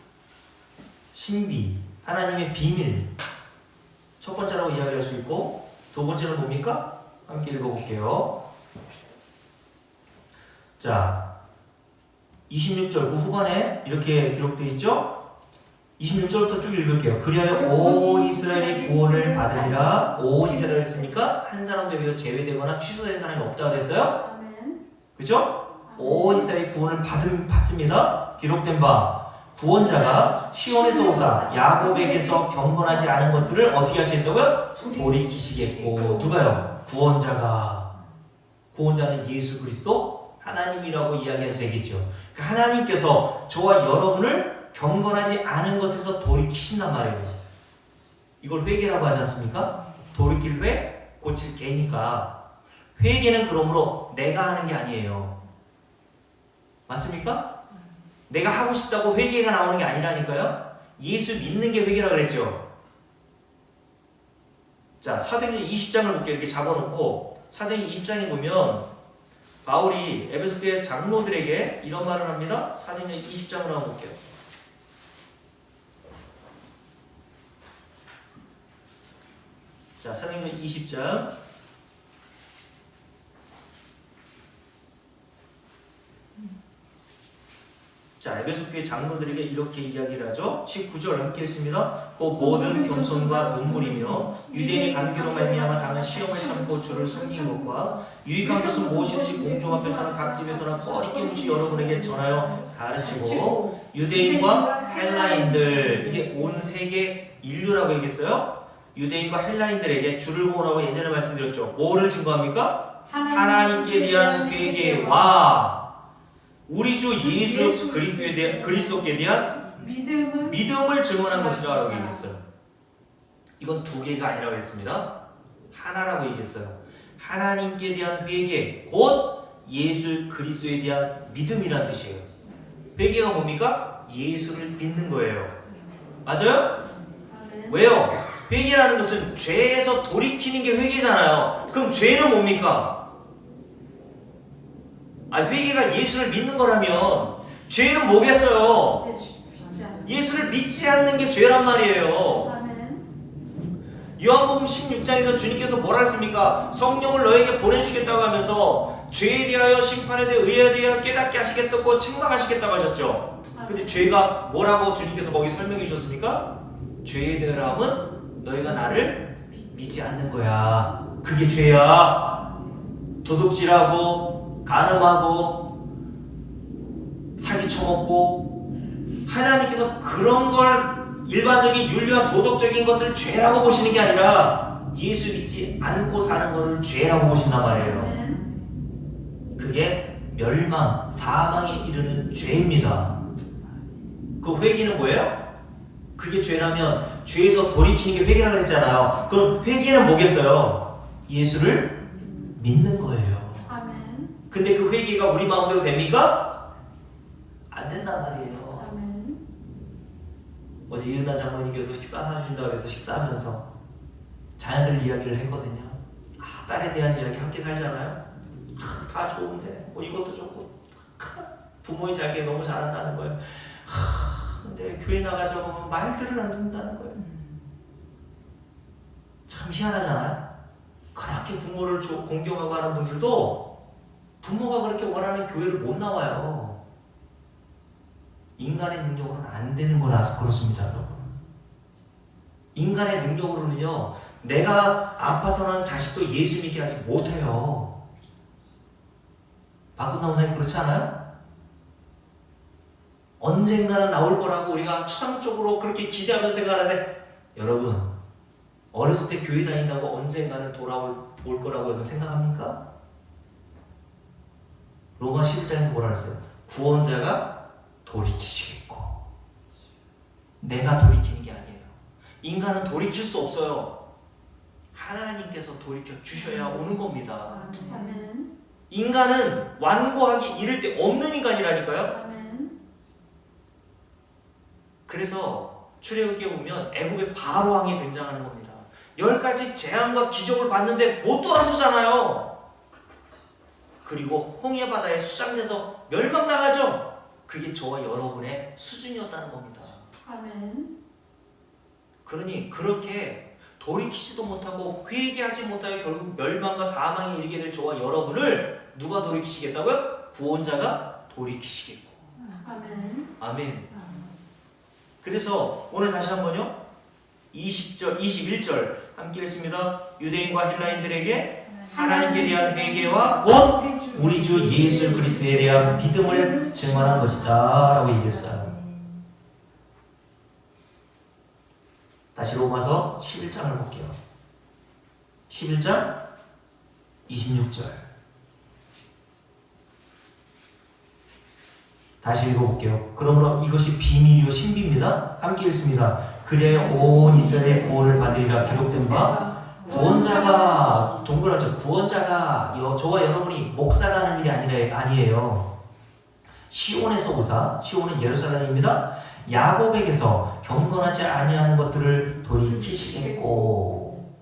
A: 신비, 하나님의 비밀, 첫 번째라고 이야기할 수 있고, 두 번째는 뭡니까? 함께 읽어볼게요. 자, 26절 그 후반에 이렇게 기록되어 있죠? 26절부터 쭉 읽을게요. 그리하여 온 이스라엘이 구원을 받으리라. 온 이스라엘 했으니까 한 사람도 여기서 제외되거나 취소된 사람이 없다 그랬어요.
B: 아멘.
A: 그죠? 온 이스라엘이 구원을 받습니다. 기록된 바 구원자가 시온에서 오사 야곱에게서 경건하지 않은 것들을 어떻게 하시겠다고요? 돌이키시겠고. 누가요? 구원자는 예수 그리스도 하나님이라고 이야기해도 되겠죠. 그러니까 하나님께서 저와 여러분을 경건하지 않은 것에서 돌이키신단 말이에요. 이걸 회개라고 하지 않습니까? 돌이킬 회, 고칠 개니까. 회개는 그러므로 내가 하는 게 아니에요. 맞습니까? 내가 하고 싶다고 회개가 나오는 게 아니라니까요. 예수 믿는 게 회개라고 그랬죠. 자, 사도행전 20장을 볼게요. 이렇게 잡아놓고 사도행전 20장에 보면 바울이 에베소 교회 장로들에게 이런 말을 합니다. 사도행전 20장을 한번 볼게요. 자, 사도행전 20장 자, 에베소 교회 장로들에게 이렇게 이야기를 하죠. 19절 함께 했습니다. 그 모든 겸손과 눈물이며 유대인의 관계로 말미암아 당한 시험을 참고 주를 섬긴 것과 유익한 것은 무엇인지 공중 앞에서나 각 집에서나 꺼리낌없이 여러분에게 전하여 가르치고 유대인과 헬라인들, 이게 온 세계 인류라고 얘기했어요. 유대인과 헬라인들에게 주를 보라고 예전에 말씀드렸죠. 뭐를 증거합니까? 하나님께 대한 회개와 우리 주 예수 그리스도께 대한 믿음을 증언한 것이라고 얘기했어요. 이건 두 개가 아니라고 했습니다. 하나라고 얘기했어요. 하나님께 대한 회개, 곧 예수 그리스도에 대한 믿음이라는 뜻이에요. 회개가 뭡니까? 예수를 믿는 거예요. 맞아요? 왜요? 회개라는 것은 죄에서 돌이키는 게 회개잖아요. 그럼 죄는 뭡니까? 회개가 예수를 믿는 거라면 죄는 뭐겠어요? 예수를 믿지 않는 게 죄란 말이에요. 요한복음 16장에서 주님께서 뭐라 했습니까? 성령을 너에게 보내주시겠다고 하면서 죄에 대하여 심판에 대해 의에 대하여 깨닫게 하시겠다고 책망하시겠다고 하셨죠. 근데 죄가 뭐라고 주님께서 거기 설명해 주셨습니까? 죄에 대함은 너희가 나를 믿지 않는 거야. 그게 죄야. 도둑질하고 간음하고 사기 쳐먹고 하나님께서 그런 걸 일반적인 윤리와 도덕적인 것을 죄라고 보시는 게 아니라 예수 믿지 않고 사는 것을 죄라고 보신단 말이에요. 그게 멸망, 사망에 이르는 죄입니다. 그 회개는 뭐예요? 그게 죄라면 죄에서 돌이키는 게 회개라고 했잖아요. 그럼 회개는 뭐겠어요? 예수를 믿는 거예요. 근데 그 회개가 우리 마음대로 됩니까? 안 된단 말이에요. 어제 이은하 장모님께서 식사 사주신다고 해서 식사하면서 자녀들 이야기를 했거든요. 딸에 대한 이야기 함께 살잖아요. 다 좋은데 뭐 이것도 좋고 부모의 자기에 너무 잘한다는 거예요. 근데 교회 나가자 보면 말들을 안 듣는다는 거예요. 참 희한하잖아요. 그렇게 부모를 공경하고 하는 분들도 부모가 그렇게 원하는 교회를 못 나와요. 인간의 능력으로는 안 되는 거라서 그렇습니다, 여러분. 인간의 능력으로는요, 내가 아파서는 자식도 예수 믿게 하지 못해요. 박근남 목사님 그렇지 않아요? 언젠가는 나올 거라고 우리가 추상적으로 그렇게 기대하면서 생각하는데, 여러분, 어렸을 때 교회 다닌다고 언젠가는 돌아올 거라고 여러분 생각합니까? 로마 11장에서 뭐라 그랬어요? 구원자가 돌이키시겠고 내가 돌이키는 게 아니에요. 인간은 돌이킬 수 없어요. 하나님께서 돌이켜 주셔야 오는 겁니다. 인간은 완고하기 이를 데 없는 인간이라니까요. 그래서 출애굽기에 보면 애굽의 바로왕이 등장하는 겁니다. 10가지 재앙과 기적을 봤는데 못 돌아서잖아요. 그리고 홍해 바다에 수장돼서 멸망당하죠. 그게 저와 여러분의 수준이었다는 겁니다. 그러니 그렇게 돌이키지도 못하고 회개하지 못하여 결국 멸망과 사망에 이르게 될 저와 여러분을 누가 돌이키시겠다고요? 구원자가 돌이키시겠고. 아멘. 그래서 오늘 다시 한번요. 20절, 21절 함께 읽습니다. 유대인과 헬라인들에게 하나님께 대한 회개와 곧 우리 주 예수 그리스도에 대한 믿음을 증언한 것이다 라고 얘기했어요. 다시 로마서 11장을 볼게요. 11장 26절 다시 읽어볼게요. 그러므로 이것이 비밀이요 신비입니다. 함께 읽습니다. 그래야 온 이스라엘의 구원을 받으리라 기록된 바 구원자가 동그랗죠. 구원자가 저와 여러분이 목사가 하는 일이 아니에요. 시온에서 오사, 시온은 예루살렘입니다. 야곱에게서 경건하지 아니하는 것들을 돌이키시겠고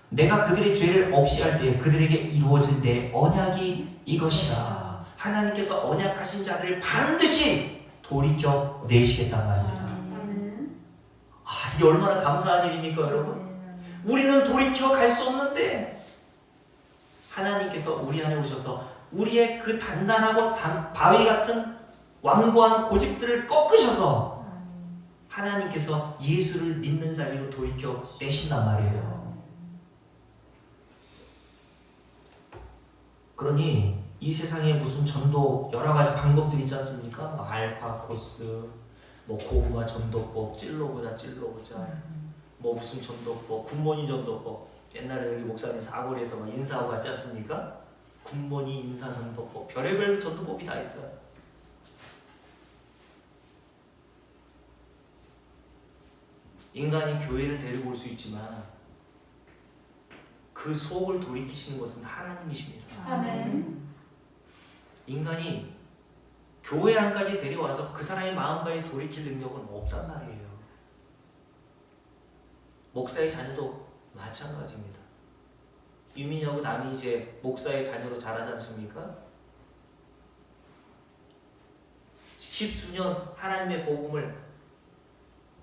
A: 내가 그들의 죄를 없이 할 때 그들에게 이루어질 내 언약이 이것이라. 하나님께서 언약하신 자들을 반드시 돌이켜 내시겠단 말입니다. 이게 얼마나 감사한 일입니까, 여러분? 우리는 돌이켜 갈 수 없는데 하나님께서 우리 안에 오셔서 우리의 그 단단하고 바위 같은 완고한 고집들을 꺾으셔서 하나님께서 예수를 믿는 자리로 돌이켜 내신단 말이에요. 그러니 이 세상에 무슨 전도 여러 가지 방법들이 있지 않습니까? 뭐 알파 코스, 뭐 고구마 전도법, 찔러보자, 뭐 무슨 전도법, 굿모닝 전도법. 옛날에 여기 목사님 사거리에서 막 인사하고 갔지 않습니까? 굿모닝 인사 전도법, 별의별 전도법이 다 있어요. 인간이 교회를 데리고 올 수 있지만 그 속을 돌이키시는 것은 하나님이십니다.
B: 아멘.
A: 인간이 교회 안까지 데려와서 그 사람의 마음까지 돌이킬 능력은 없단 말이에요. 목사의 자녀도 마찬가지입니다. 유민이하고 남이 이제 목사의 자녀로 자라지 않습니까? 십수년 하나님의 복음을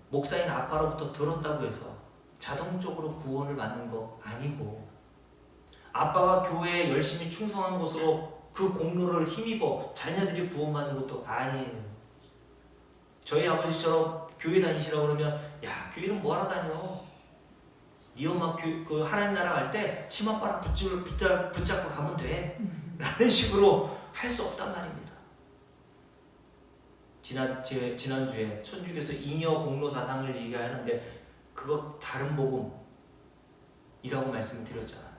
A: 목사인 아빠로부터 들었다고 해서 자동적으로 구원을 받는 거 아니고, 아빠가 교회에 열심히 충성한 것으로 그 공로를 힘입어 자녀들이 구원받는 것도 아니에요. 저희 아버지처럼 교회 다니시라고 그러면, 야, 교회는 뭐하러 다녀? 네 엄마 그 하나님 나라 갈 때 치맛바람 붙잡고 가면 돼. 라는 식으로 할 수 없단 말입니다. 지난주에 천주교에서 잉여 공로 사상을 얘기하는데 그거 다른 복음이라고 말씀을 드렸잖아요.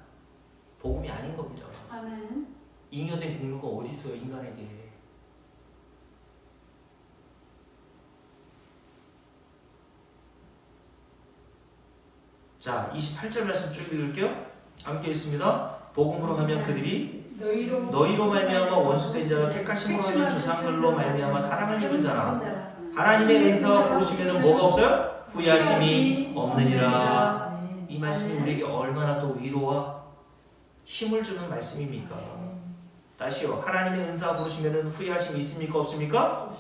A: 복음이 아닌 겁니다.
B: 아멘.
A: 잉여된 공로가 어디 있어요, 인간에게. 자, 28절 말씀 쭉 읽을게요. 함께 읽습니다. 복음으로 하면 그들이 너희로 말미암아 원수된 자라, 택하심으로 하면 조상들로 말미암아 사랑을 입은 자라. 하나님의 은사와 부르심에는 뭐가 없어요? 후회하심이 없느니라. 이 말씀이 우리에게 얼마나 또 위로와 힘을 주는 말씀입니까? 다시요. 하나님의 은사와 부르심에는 후회하심이 있습니까? 없습니까?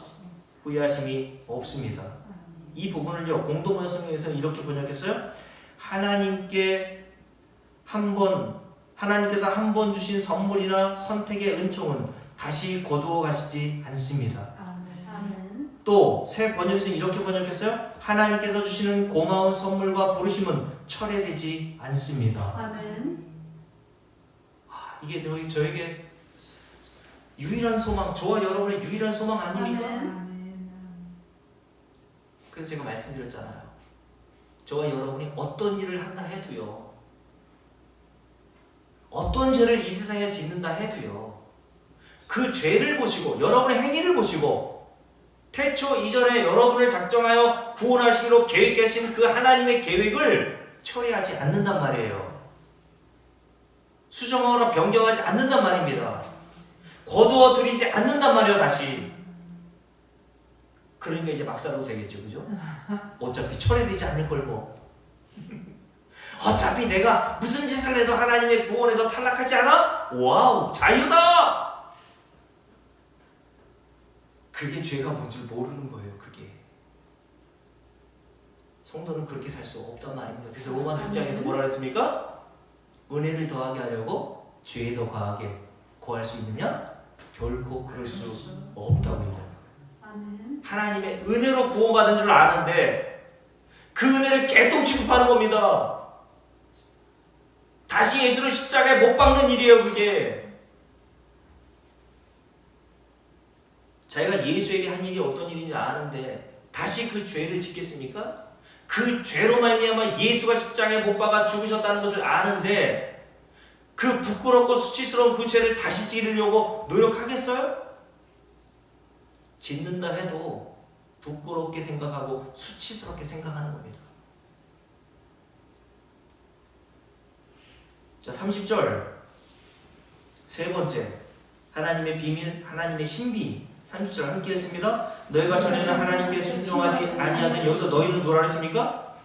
A: 후회하심이 없습니다. 이 부분을요, 공동번 성경에서는 이렇게 번역했어요. 하나님께서 한 번 주신 선물이나 선택의 은총은 다시 거두어 가시지 않습니다.
B: 아멘.
A: 또 새 번역에서는 이렇게 번역했어요. 하나님께서 주시는 고마운 선물과 부르심은 철회되지 않습니다.
B: 아멘.
A: 이게 저에게 유일한 소망, 저와 여러분의 유일한 소망 아닙니까?
B: 아멘.
A: 그래서 제가 말씀드렸잖아요. 저와 여러분이 어떤 일을 한다 해도요, 어떤 죄를 이 세상에 짓는다 해도요, 그 죄를 보시고 여러분의 행위를 보시고 태초 이전에 여러분을 작정하여 구원하시기로 계획하신 그 하나님의 계획을 처리하지 않는단 말이에요. 수정하거나 변경하지 않는단 말입니다. 거두어 들이지 않는단 말이에요. 다시. 그러니까 이제 막 살아도 되겠죠, 그죠? 어차피 철회되지 않을 걸 뭐. 어차피 내가 무슨 짓을 해도 하나님의 구원에서 탈락하지 않아? 와우, 자유다! 그게 죄가 뭔지 모르는 거예요, 그게. 성도는 그렇게 살 수 없단 말입니다. 그래서 로마서 6장에서 뭐라 그랬습니까? 은혜를 더하게 하려고 죄에 더 과하게 거할 수 있느냐? 결코 그럴 수 없다고 얘기합니다.
B: 아멘.
A: 하나님의 은혜로 구원받은 줄 아는데 그 은혜를 개똥 취급하는 겁니다. 다시 예수를 십자가에 못 박는 일이에요, 그게. 자기가 예수에게 한 일이 어떤 일인지 아는데 다시 그 죄를 짓겠습니까? 그 죄로 말미암아 예수가 십자가에 못 박아 죽으셨다는 것을 아는데 그 부끄럽고 수치스러운 그 죄를 다시 지으려고 노력하겠어요? 짓는다 해도 부끄럽게 생각하고 수치스럽게 생각하는 겁니다. 자, 30절 세 번째, 하나님의 비밀, 하나님의 신비. 30절 함께 했습니다. 너희가 전에는 하나님께 순종하지 아니하던, 여기서 너희는 뭐라 했습니까?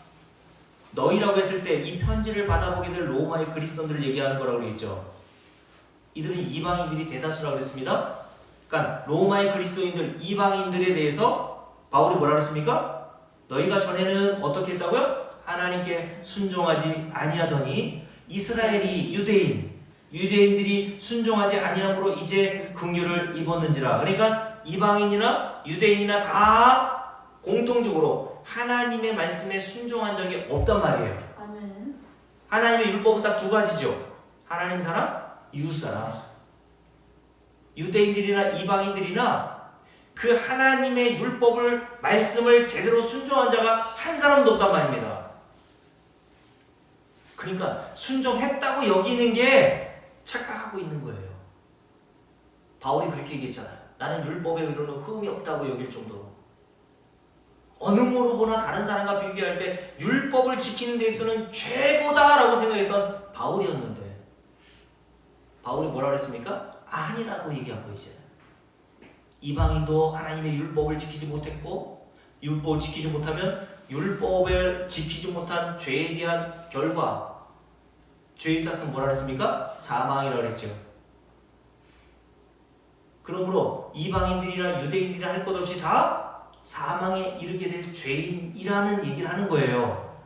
A: 너희라고 했을 때 이 편지를 받아보게 될 로마의 그리스도인들을 얘기하는 거라고 그랬죠. 이들은 이방인들이 대다수라고 그랬습니다. 그러니까 로마의 그리스도인들, 이방인들에 대해서 바울이 뭐라 그랬습니까? 너희가 전에는 어떻게 했다고요? 하나님께 순종하지 아니하더니 이스라엘이 유대인들이 순종하지 아니함으로 이제 긍휼을 입었는지라. 그러니까 이방인이나 유대인이나 다 공통적으로 하나님의 말씀에 순종한 적이 없단 말이에요.
B: 아멘.
A: 하나님의 율법은 딱 두 가지죠. 하나님 사랑, 이웃 사랑. 유대인들이나 이방인들이나 그 하나님의 율법을 말씀을 제대로 순종한 자가 한 사람도 없단 말입니다. 그러니까 순종했다고 여기는 게 착각하고 있는 거예요. 바울이 그렇게 얘기했잖아요. 나는 율법의 의로는 흠이 없다고 여길 정도로. 어느 모로 보나 다른 사람과 비교할 때 율법을 지키는 데 있어서는 최고다라고 생각했던 바울이었는데 바울이 뭐라 그랬습니까? 아니라고 얘기하고 있어요. 이방인도 하나님의 율법을 지키지 못했고 율법을 지키지 못하면 율법을 지키지 못한 죄에 대한 결과 죄의 싹은 뭐라 그랬습니까? 사망이라고 그랬죠. 그러므로 이방인들이나 유대인들이나 할 것 없이 다 사망에 이르게 될 죄인이라는 얘기를 하는 거예요.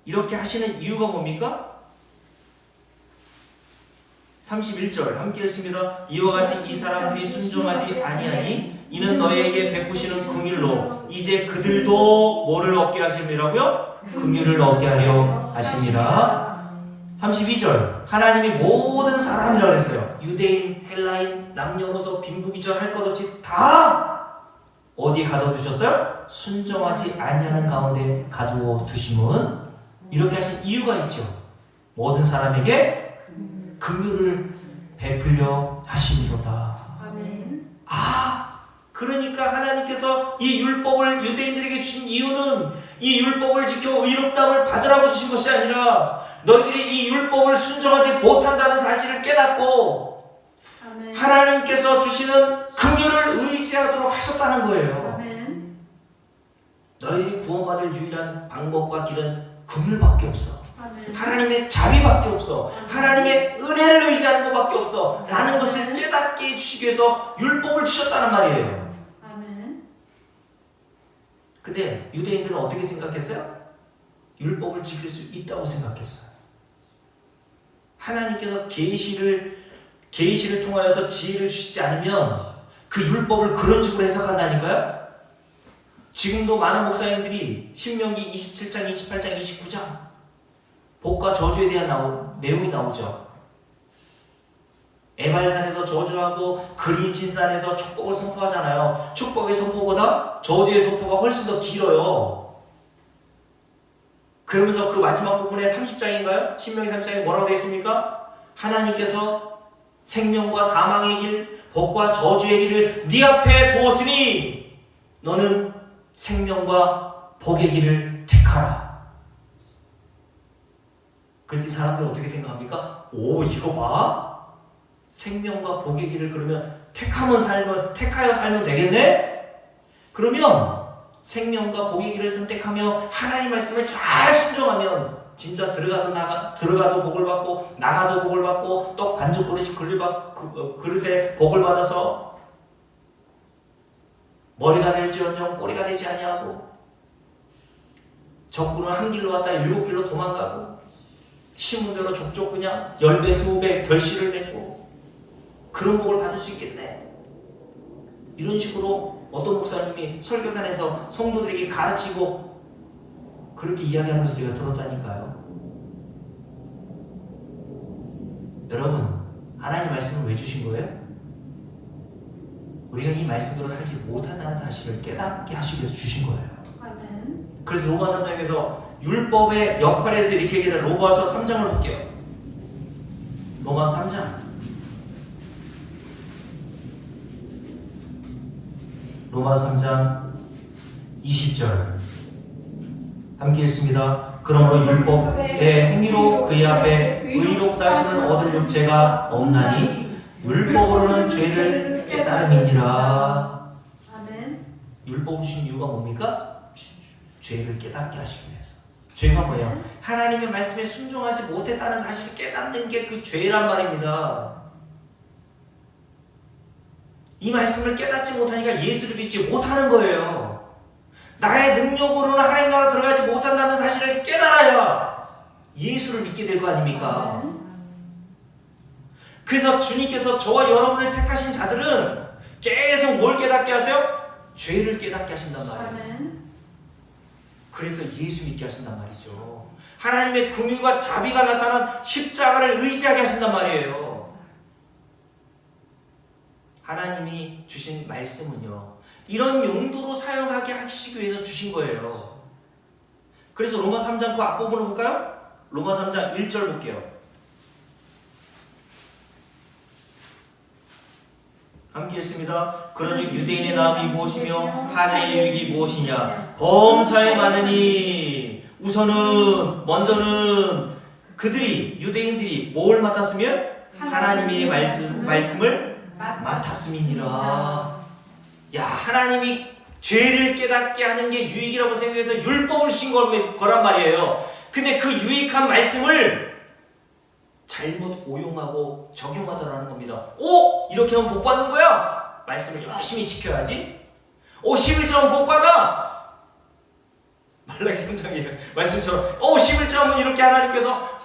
A: 이렇게 하시는 이유가 뭡니까? 31절 함께 읽습니다. 이와 같이 이 사람들이 순종하지 아니하니 이는 너희에게 베푸시는 긍휼로 이제 그들도 뭐를 얻게 하심이라고요? 긍휼을 얻게 하려 하심이라. 32절 하나님이 모든 사람이라고 했어요. 유대인, 헬라인, 남녀노소, 빈부귀천 할 것 없이 다 어디에 가둬두셨어요? 순종하지 아니하는 가운데 가두어 두심은 이렇게 하신 이유가 있죠. 모든 사람에게 긍휼을 베풀려 하심이로다.
B: 아멘.
A: 그러니까 하나님께서 이 율법을 유대인들에게 주신 이유는 이 율법을 지켜 의롭다함을 받으라고 주신 것이 아니라 너희들이 이 율법을 순종하지 못한다는 사실을 깨닫고
B: 아멘.
A: 하나님께서 주시는 긍휼을 의지하도록 하셨다는 거예요.
B: 아멘.
A: 너희들이 구원받을 유일한 방법과 길은 긍휼밖에 없어.
B: 아멘.
A: 하나님의 자비밖에 없어. 하나님의 은혜를 의지하는 것밖에 없어. 라는 것을 깨닫게 해주시기 위해서 율법을 주셨다는 말이에요.
B: 아멘.
A: 근데 유대인들은 어떻게 생각했어요? 율법을 지킬 수 있다고 생각했어요. 하나님께서 계시를 통하여서 지혜를 주시지 않으면 그 율법을 그런 식으로 해석한다니까요. 지금도 많은 목사님들이 신명기 27장, 28장, 29장 복과 저주에 대한 내용이 나오죠. 에발산에서 저주하고 그림신산에서 축복을 선포하잖아요. 축복의 선포보다 저주의 선포가 훨씬 더 길어요. 그러면서 그 마지막 부분에 30장인가요? 신명기 30장에 뭐라고 되어 있습니까? 하나님께서 생명과 사망의 길, 복과 저주의 길을 네 앞에 두었으니 너는 생명과 복의 길을 택하라. 그랬더니 사람들은 어떻게 생각합니까? 오, 이거 봐? 생명과 복의 길을 그러면 택하여 살면 되겠네? 그러면 생명과 복의 길을 선택하며 하나님의 말씀을 잘 순종하면 진짜 들어가도 복을 받고 나가도 복을 받고 떡 반죽 그릇에 복을 받아서 머리가 될지언정 꼬리가 되지 아니하고 적군은 한 길로 왔다 7길로 도망가고 신문대로 족족 그냥 10배 20배 결실을 맺고 그런 복을 받을 수 있겠네. 이런 식으로 어떤 목사님이 설교단에서 성도들에게 가르치고 그렇게 이야기하면서 제가 들었다니까요. 여러분, 하나님 말씀을 왜 주신 거예요? 우리가 이 말씀대로 살지 못한다는 사실을 깨닫게 하시기 위해서 주신 거예요.
B: 아멘.
A: 그래서 로마 3장에서 율법의 역할에서 이렇게 얘기해요. 로마서 3장을 볼게요. 로마서 3장. 로마서 3장 20절 함께 읽습니다. 그러므로 율법의 행위로 그의 앞에 의롭다 하심을 얻을 육체가 없나니 율법으로는 죄를 깨달음이니라.
B: 아멘.
A: 율법 주신 이유가 뭡니까? 죄를 깨닫게 하시기 위해서. 죄가 뭐야? 하나님의 말씀에 순종하지 못했다는 사실을 깨닫는 게 그 죄란 말입니다. 이 말씀을 깨닫지 못하니까 예수를 믿지 못하는 거예요. 나의 능력으로는 하나님 나라 들어가지 못한다는 사실을 깨달아야 예수를 믿게 될 거 아닙니까? 그래서 주님께서 저와 여러분을 택하신 자들은 계속 뭘 깨닫게 하세요? 죄를 깨닫게 하신단 말이에요.
B: 아멘.
A: 그래서 예수 믿게 하신단 말이죠. 하나님의 긍휼과 자비가 나타난 십자가를 의지하게 하신단 말이에요. 하나님이 주신 말씀은요, 이런 용도로 사용하게 하시기 위해서 주신 거예요. 그래서 로마 3장 그 앞부분을 볼까요? 로마 3장 1절 볼게요. 함께 읽습니다. 그러니 유대인의 나음이 무엇이며 할례의 유익이 무엇이냐? 범사에 많으니 우선은 먼저는 그들이 유대인들이 뭘 맡았으면 하나님의 말씀을 맡았음이니라. 야, 하나님이 죄를 깨닫게 하는 게 유익이라고 생각해서 율법을 주신 거란 말이에요. 근데 그 유익한 말씀을 잘못 오용하고 적용하더라는 겁니다. 오! 이렇게 하면 복 받는 거야? 말씀을 열심히 지켜야지. 오, 11점은 복 받아! 말라기 3장이에요. 말씀처럼 11점은 이렇게 하나님께서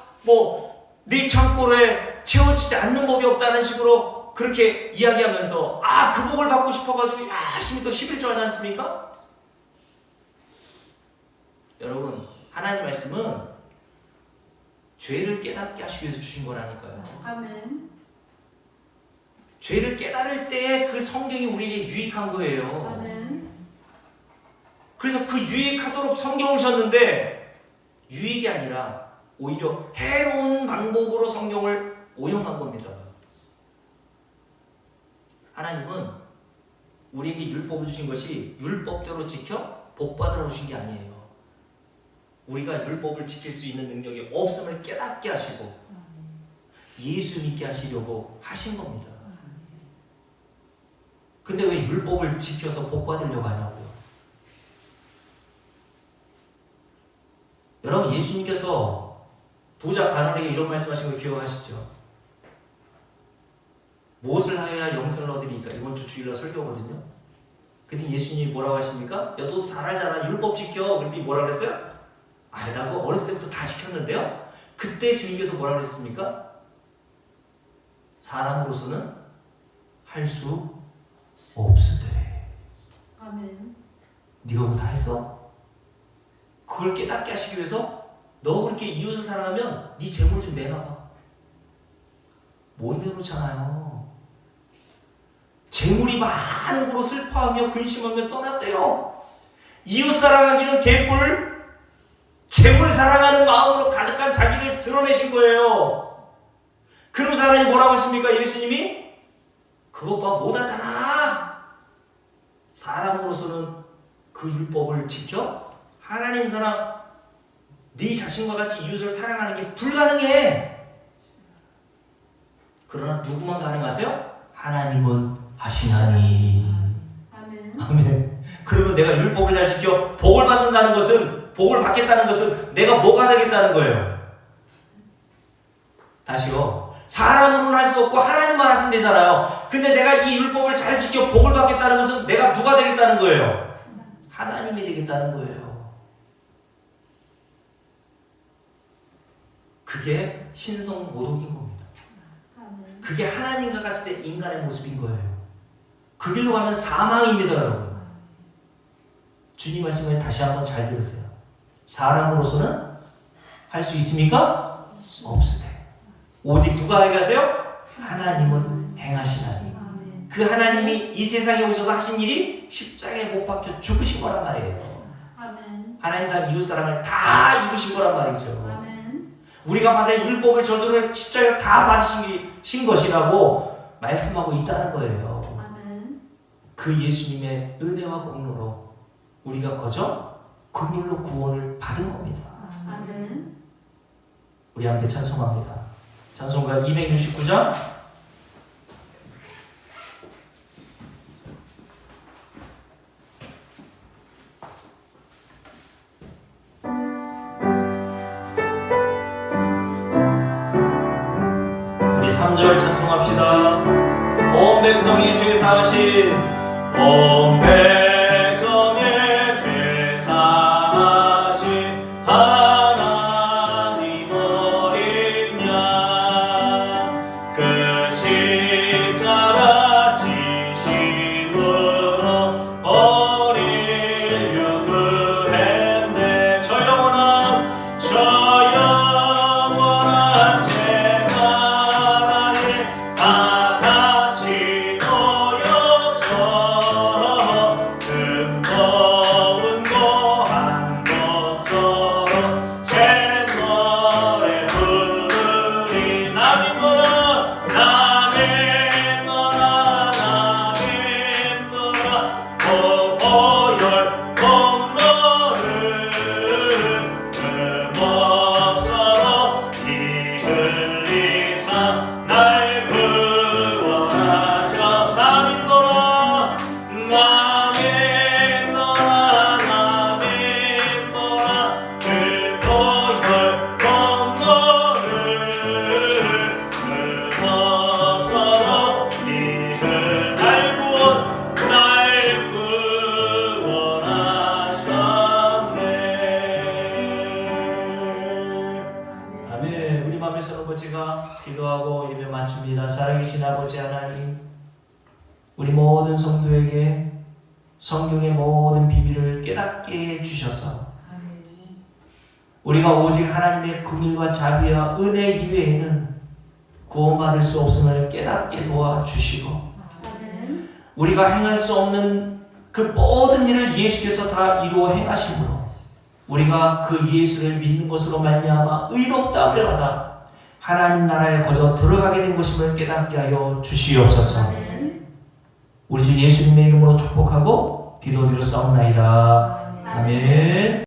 A: 네 창고에 채워지지 않는 법이 없다는 식으로 그렇게 이야기하면서 그 복을 받고 싶어가지고 열심히 또 11조 하지 않습니까? 여러분, 하나님 말씀은 죄를 깨닫게 하시기 위해서 주신 거라니까요.
B: 아멘.
A: 죄를 깨달을 때 그 성경이 우리에게 유익한 거예요.
B: 아멘.
A: 그래서 그 유익하도록 성경을 줬는데 유익이 아니라 오히려 해로운 방법으로 성경을 오용한 겁니다. 하나님은 우리에게 율법을 주신 것이 율법대로 지켜 복받으라고 주신 게 아니에요. 우리가 율법을 지킬 수 있는 능력이 없음을 깨닫게 하시고 예수 믿게 하시려고 하신 겁니다. 근데 왜 율법을 지켜서 복받으려고 하냐고요? 여러분, 예수님께서 부자 가난에게 이런 말씀하신 거 기억하시죠? 무엇을 하여야 영생을 얻으리까? 이번 주 주일날 설교거든요. 그랬더니 예수님이 뭐라고 하십니까? 야, 너도 잘하잖아. 율법 지켜. 그랬더니 뭐라고 그랬어요? 나고 어렸을 때부터 다 지켰는데요. 그때 주님께서 뭐라고 그랬습니까? 사람으로서는 할 수 없으되.
B: 아멘.
A: 네가 그거 다 했어? 그걸 깨닫게 하시기 위해서 너 그렇게 이웃을 사랑하면 네 재물 좀 내놔봐. 못 내놓잖아요. 재물이 많은 거로 슬퍼하며 근심하며 떠났대요. 이웃 사랑하기는 개뿔, 재물 사랑하는 마음으로 가득한 자기를 드러내신 거예요. 그러면서 하나님 뭐라고 하십니까? 예수님이 그것 봐 못하잖아. 사람으로서는 그 율법을 지켜 하나님 사랑, 네 자신과 같이 이웃을 사랑하는 게 불가능해. 그러나 누구만 가능하세요? 하나님은 하시나니.
B: 아멘.
A: 아멘. 그러면 내가 율법을 잘 지켜 복을 받는다는 것은, 복을 받겠다는 것은 내가 뭐가 되겠다는 거예요? 다시요. 사람으로는 할 수 없고 하나님만 하신대잖아요. 근데 내가 이 율법을 잘 지켜 복을 받겠다는 것은 내가 누가 되겠다는 거예요? 하나님이 되겠다는 거예요. 그게 신성모독인 겁니다.
B: 아멘.
A: 그게 하나님과 같이 된 인간의 모습인 거예요. 그 길로 가면 사망입니다, 여러분. 주님 말씀을 다시 한번 잘 들으세요. 사람으로서는 할 수 있습니까? 없으되 오직 누가 하게 하세요? 하나님은 행하시나니.
B: 아멘.
A: 그 하나님이 이 세상에 오셔서 하신 일이 십자가에 못 박혀 죽으신 거란 말이에요.
B: 아멘.
A: 하나님 사랑, 이웃 사랑을 다 이루신 거란 말이죠.
B: 아멘.
A: 우리가 받은 율법을 저주를 십자가에 다 받으신 것이라고 말씀하고 있다는 거예요.
B: 아멘.
A: 그 예수님의 은혜와 공로로 우리가 거저 긍휼로 구원을 받은 겁니다.
B: 아멘.
A: 우리 함께 찬송합니다. 찬송가 269장. 우리 3절 찬송합시다. 온 백성이 죄 사하신, 온 백성의 죄 사하신 하나님 어린 양, 그 흘리사 날 구원하셔. 나 믿노라 나 믿노라 나 믿노라 그 보혈 공로를 넘어서도 이를 날 구원하셨네. 아멘. 우리 마음에서 아버지가 기도하고 예배 마칩니다. 살아계신 아버지 하나님, 우리 모든 성도에게 성경의 모든 비밀을 깨닫게 해주셔서 우리가 오직 하나님의 긍휼과 자비와 은혜 이외에는 구원받을 수 없음을 깨닫게 도와주시고 우리가 행할 수 없는 그 모든 일을 예수께서 다 이루어 행하심으로 우리가 그 예수를 믿는 것으로 말미암아 의롭다함을 받아 하나님 나라에 거저 들어가게 된 것임을 깨닫게 하여 주시옵소서. 우리 주 예수님의 이름으로 축복하고 기도드렸사옵나이다. 아멘.